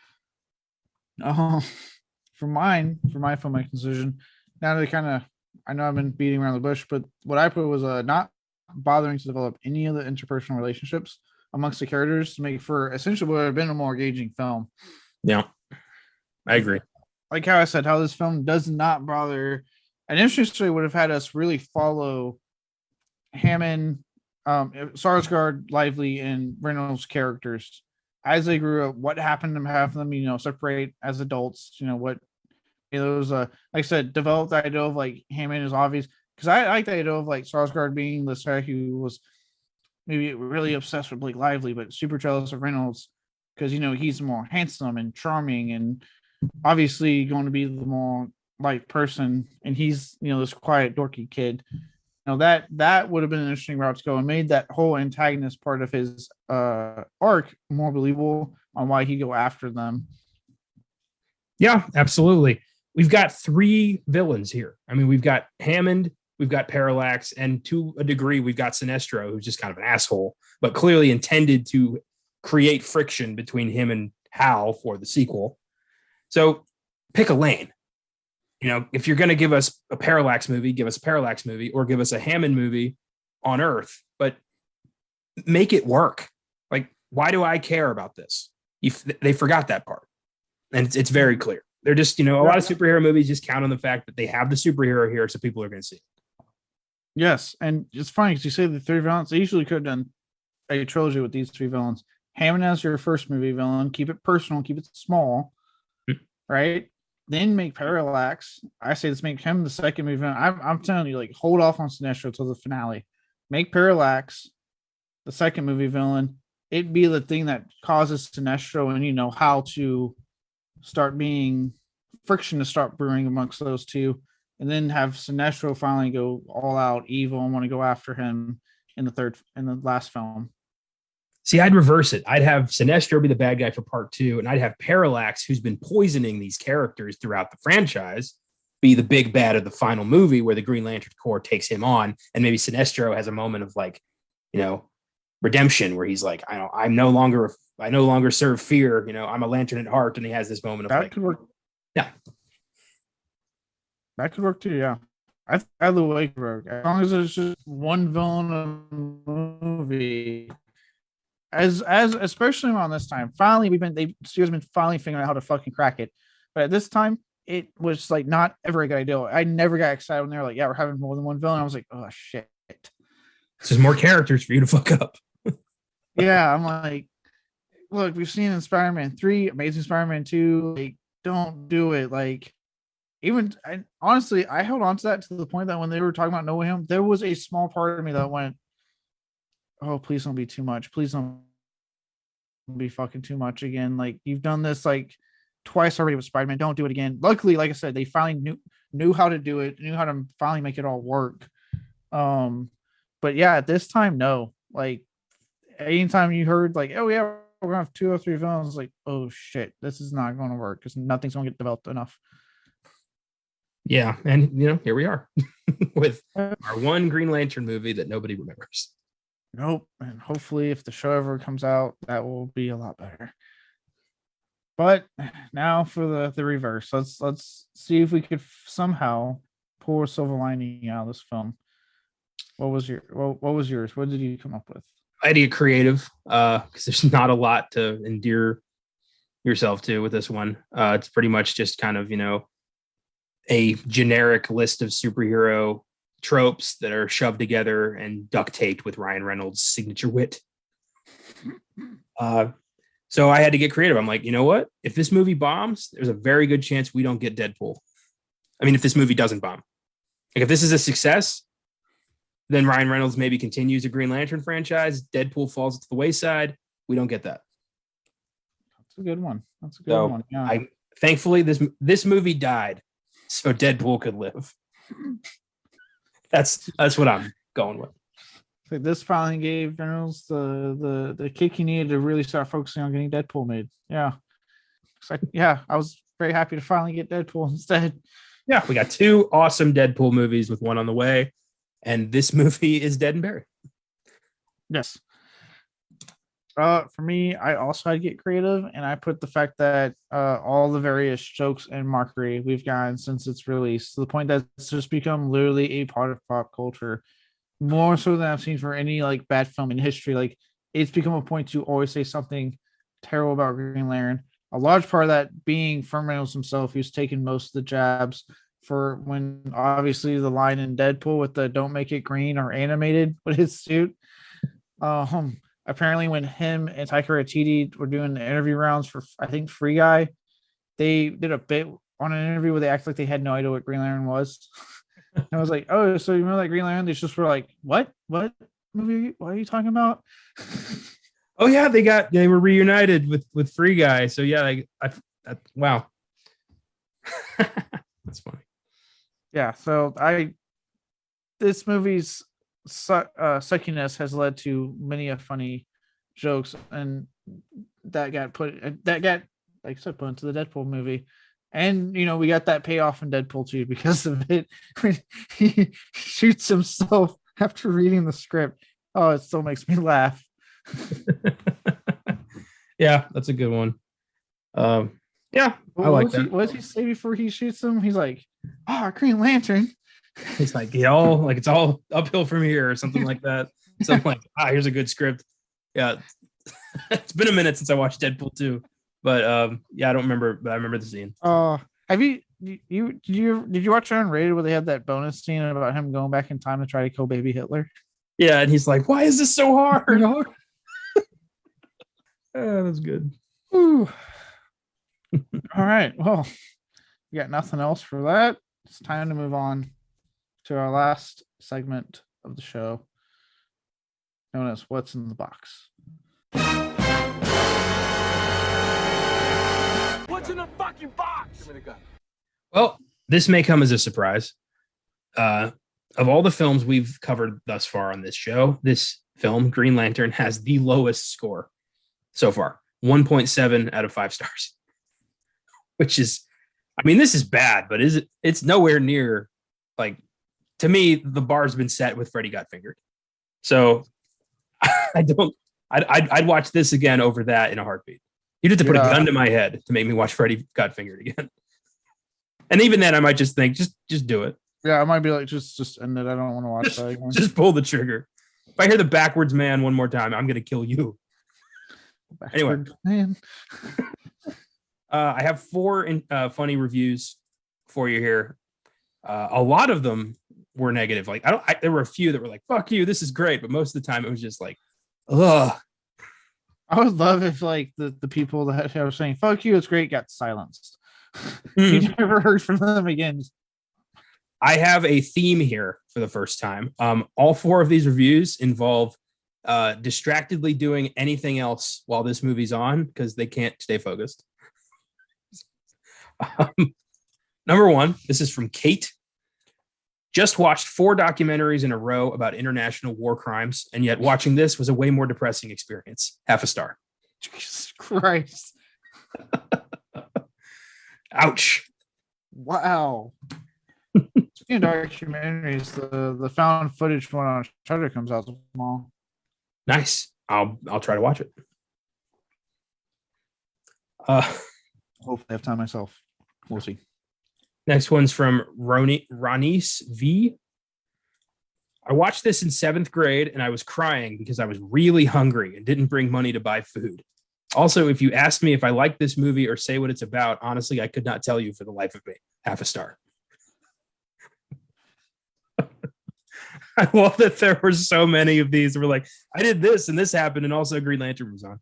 For my filmmaking decision, now that I know I've been beating around the bush, but what I put was not bothering to develop any of the interpersonal relationships amongst the characters to make for essentially what would have been a more engaging film. Yeah, I agree. Like how I said, how this film does not bother, and interestingly would have had us really follow Hammond, Skarsgård, Lively, and Reynolds' characters as they grew up. What happened to have them, separate as adults? What those, like I said, developed the idea of like Hammond is obvious, because I like the idea of like Skarsgård being this guy who was maybe really obsessed with Blake Lively, but super jealous of Reynolds because he's more handsome and charming and obviously going to be the more liked person, and he's this quiet dorky kid. that would have been an interesting route to go and made that whole antagonist part of his arc more believable on why he'd go after them. Yeah, absolutely. We've got 3 villains here. I mean, we've got Hammond, we've got Parallax, and to a degree, we've got Sinestro, who's just kind of an asshole, but clearly intended to create friction between him and Hal for the sequel. So pick a lane. If you're going to give us a Parallax movie, give us a Parallax movie, or give us a Hammond movie on Earth, but make it work. Like, why do I care about this? They forgot that part. And it's very clear. They're just, a lot of superhero movies just count on the fact that they have the superhero here, so people are going to see it. Yes, and it's funny because you say the 3 villains. They usually could have done a trilogy with these 3 villains. Hammond as your first movie villain, keep it personal, keep it small, right? Then make Parallax. I say let's make him the second movie villain. I'm telling you, like, hold off on Sinestro till the finale. Make Parallax the second movie villain. It'd be the thing that causes Sinestro and how to start being friction to start brewing amongst those 2, and then have Sinestro finally go all out evil and want to go after him in the last film. See, I'd reverse it. I'd have Sinestro be the bad guy for part 2, and I'd have Parallax, who's been poisoning these characters throughout the franchise, be the big bad of the final movie where the Green Lantern Corps takes him on, and maybe Sinestro has a moment of redemption where he's like, I no longer serve fear. I'm a lantern at heart, and he has this moment of that could work. Yeah, that could work too. Yeah, either way could work as long as there's just one villain of the movie. As especially around this time, finally Studios been finally figuring out how to fucking crack it. But at this time, it was like not ever a good idea. I never got excited when they were like, "Yeah, we're having more than one villain." I was like, "Oh shit!" There's more characters for you to fuck up. Yeah, I'm like, look, we've seen in Spider-Man 3, Amazing Spider-Man 2, like, don't do it. Like, honestly, I held on to that to the point that when they were talking about No Way Home, there was a small part of me that went, oh, please don't be too much. Please don't be fucking too much again. Like, you've done this like twice already with Spider-Man. Don't do it again. Luckily, like I said, they finally knew how to do it, knew how to finally make it all work. But yeah, at this time, no. Like, anytime you heard like, oh yeah, we're gonna have 2 or 3 villains, like, oh shit, this is not gonna work because nothing's gonna get developed enough. Yeah, and here we are with our one Green Lantern movie that nobody remembers. Nope. And hopefully if the show ever comes out, that will be a lot better. But now for the reverse. Let's see if we could somehow pull a silver lining out of this film. What was yours? What did you come up with? I had to get creative because there's not a lot to endear yourself to with this one. It's pretty much just kind of, a generic list of superhero tropes that are shoved together and duct taped with Ryan Reynolds' signature wit. So I had to get creative. I'm like, you know what? If this movie bombs, there's a very good chance we don't get Deadpool. I mean, if this movie doesn't bomb, like if this is a success, then Ryan Reynolds maybe continues the Green Lantern franchise. Deadpool falls to the wayside. We don't get that. That's a good one. Yeah. Thankfully, this movie died, so Deadpool could live. That's what I'm going with. So this finally gave Reynolds the kick he needed to really start focusing on getting Deadpool made. Yeah. I was very happy to finally get Deadpool instead. Yeah, we got 2 awesome Deadpool movies with one on the way, and this movie is dead and buried. Yes. For me, I also had to get creative, and I put the fact that all the various jokes and mockery we've gotten since its release to the point that it's just become literally a part of pop culture, more so than I've seen for any like bad film in history. Like, it's become a point to always say something terrible about Green Lantern. A large part of that being from Reynolds himself, who's taken most of the jabs for when obviously the line in Deadpool with the "don't make it green" or animated with his suit. Apparently when him and Taika Waititi were doing the interview rounds for, I think, Free Guy, they did a bit on an interview where they act like they had no idea what Green Lantern was. And I was like, oh, so you remember that Green Lantern? They just were like, what movie? What are you talking about? Oh yeah, they were reunited with Free Guy. So yeah, wow. That's funny. Yeah, so I this movie's suckiness has led to many a funny jokes, and that got like I said, put into the Deadpool movie. And we got that payoff in Deadpool 2 because of it. When he shoots himself after reading the script. Oh, it still makes me laugh. Yeah, that's a good one. Yeah, I like that. What does he say before he shoots him? He's like, Green Lantern. It's like it's all uphill from here or something like that. So I'm like, here's a good script. Yeah. It's been a minute since I watched Deadpool 2. But I don't remember, but I remember the scene. Have you did you watch Unrated where they had that bonus scene about him going back in time to try to kill baby Hitler? Yeah, and he's like, "Why is this so hard?" That's good. Ooh. All right. Well, we got nothing else for that. It's time to move on to our last segment of the show, known as What's in the Box. What's in the fucking box? Give me the gun. Well, this may come as a surprise. Of all the films we've covered thus far on this show, this film, Green Lantern, has the lowest score so far, 1.7 out of 5 stars, which is, this is bad, but it's nowhere near, like, to me, the bar's been set with Freddy Got Fingered. So I'd watch this again over that in a heartbeat. You'd have to put a gun to my head to make me watch Freddy Got Fingered again. And even then, I might just think, just do it. Yeah, I might be like, just end it. I don't want to watch that again. Just pull the trigger. If I hear the backwards man one more time, I'm going to kill you. Anyway, man. I have 4 funny reviews for you here. A lot of them were negative. Like, there were a few that were like, "Fuck you, this is great," but most of the time it was just like, ugh. I would love if like the people that were saying "fuck you," it's great, got silenced. You never heard from them again. I have a theme here for the first time. All 4 of these reviews involve distractedly doing anything else while this movie's on because they can't stay focused. Number 1, this is from Kate. Just watched 4 documentaries in a row about international war crimes, and yet watching this was a way more depressing experience. Half a star. Jesus Christ. Ouch. Wow. Speaking of documentaries, the found footage one on Shutter comes out tomorrow. Nice. I'll try to watch it. Hopefully I have time myself. We'll see. Next one's from Ronis V. I watched this in 7th grade and I was crying because I was really hungry and didn't bring money to buy food. Also, if you asked me if I like this movie or say what it's about, honestly, I could not tell you for the life of me. Half a star. I love that there were so many of these that were like, I did this and this happened, and also Green Lantern was on.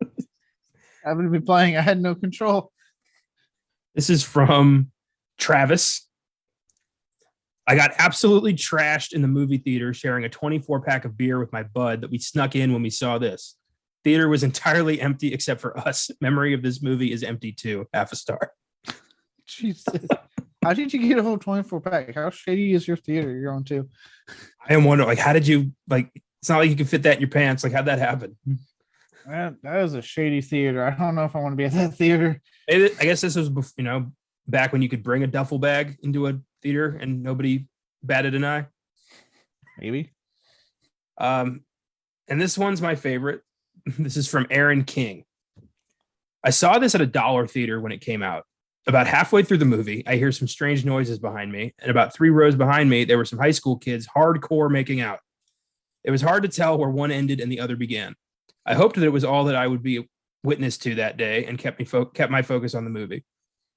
I happened to be playing. I had no control. This is from Travis. I got absolutely trashed in the movie theater sharing a 24-pack of beer with my bud that we snuck in when we saw this. Theater was entirely empty except for us. Memory of this movie is empty too. Half a star. Jesus. How did you get a whole 24-pack? How shady is your theater you're going to? I am wondering, like, how did you, like, it's not like you can fit that in your pants. Like, how'd that happen? That is a shady theater. I don't know if I want to be at that theater. I guess this was, back when you could bring a duffel bag into a theater and nobody batted an eye. Maybe. And this one's my favorite. This is from Aaron King. I saw this at a dollar theater when it came out. About halfway through the movie, I hear some strange noises behind me, and about 3 rows behind me, there were some high school kids hardcore making out. It was hard to tell where one ended and the other began. I hoped that it was all that I would be witness to that day and kept my focus on the movie.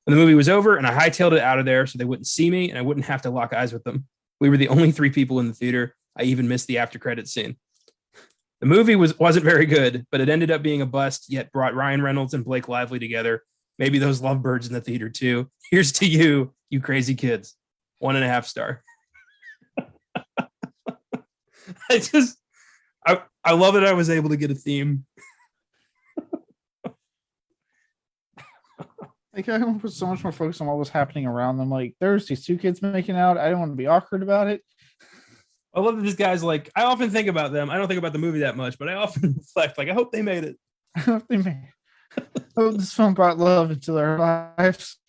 When the movie was over and I hightailed it out of there so they wouldn't see me and I wouldn't have to lock eyes with them. We were the only 3 people in the theater. I even missed the after credits scene. The movie wasn't very good, but it ended up being a bust, yet brought Ryan Reynolds and Blake Lively together. Maybe those lovebirds in the theater too. Here's to you, you crazy kids. 1.5 star. I love that I was able to get a theme. Like I want to put so much more focus on what was happening around them. Like there's these two kids making out. I don't want to be awkward about it. I love that this guy's like, I often think about them. I don't think about the movie that much, but I often reflect, like, I hope they made it. I hope this film brought love into their lives.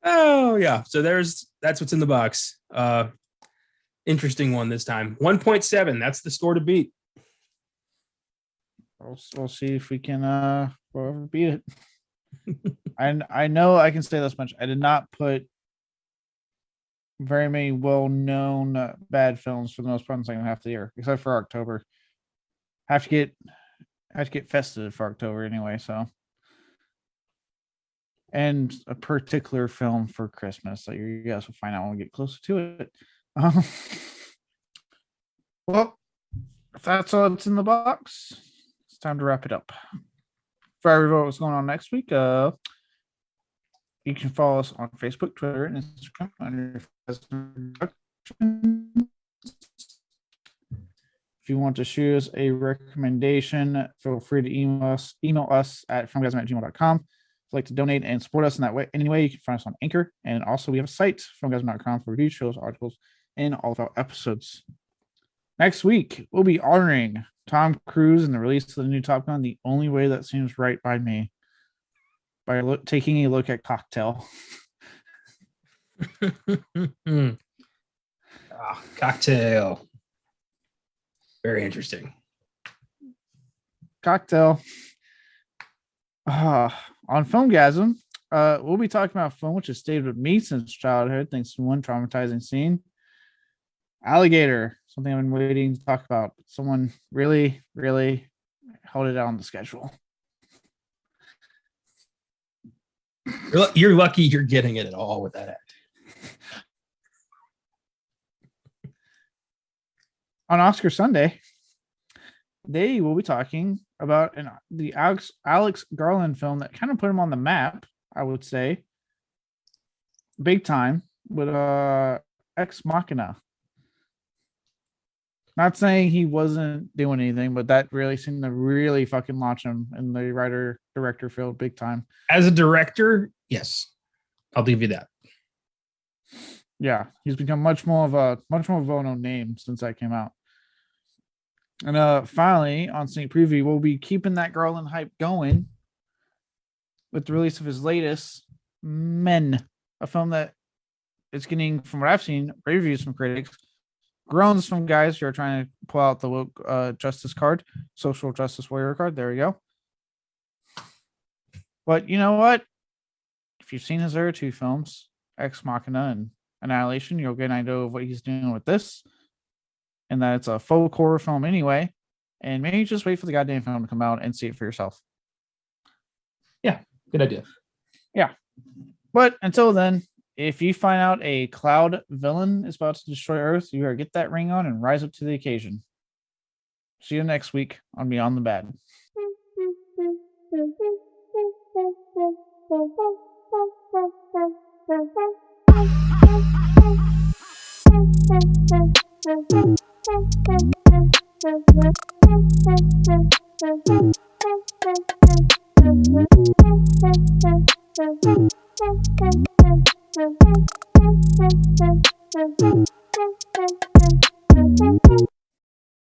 Oh yeah. So that's what's in the box. Interesting one this time. 1.7. That's the score to beat. We'll see if we can beat it. And I know I can say this much. I did not put very many well-known bad films for the most part in the second half of the year, except for October. I have to get festive for October anyway, so. And a particular film for Christmas that you guys will find out when we get closer to it. Well, if that's all that's in the box, it's time to wrap it up. For everybody what's going on next week, you can follow us on Facebook, Twitter, and Instagram under Productions. If you want to shoot us a recommendation, feel free to email us at filmgazm@gmail.com. If you'd like to donate and support us in that way, anyway, you can find us on Anchor. And also we have a site, filmgazm.com, for reviews, shows, articles, and all of our episodes. Next week, we'll be honoring Tom Cruise and the release of the new Top Gun the only way that seems right by me, by taking a look at Cocktail. Cocktail. Very interesting. Cocktail. On Filmgazm, we'll be talking about a film which has stayed with me since childhood, thanks to one traumatizing scene. Eyzaguirre, something I've been waiting to talk about. Someone really, really held it out on the schedule. You're lucky you're getting it at all with that act. On Oscar Sunday, they will be talking about the Alex Garland film that kind of put him on the map, I would say, big time, with Ex Machina. Not saying he wasn't doing anything, but that really seemed to really fucking launch him in the writer-director field big time. As a director, yes, I'll give you that. Yeah, he's become much more of a well-known name since that came out. And finally, on Sneak Preview, we'll be keeping that Garland hype going with the release of his latest, Men, a film that is getting, from what I've seen, rave reviews from critics, groans from guys who are trying to pull out the woke justice card, social justice warrior card. There we go. But you know what? If you've seen his other two films, Ex Machina and Annihilation, you'll get an idea of what he's doing with this. And that it's a folk horror film anyway. And maybe just wait for the goddamn film to come out and see it for yourself. Yeah, good idea. Yeah. But until then, if you find out a cloud villain is about to destroy Earth, you better get that ring on and rise up to the occasion. See you next week on Beyond the Bad.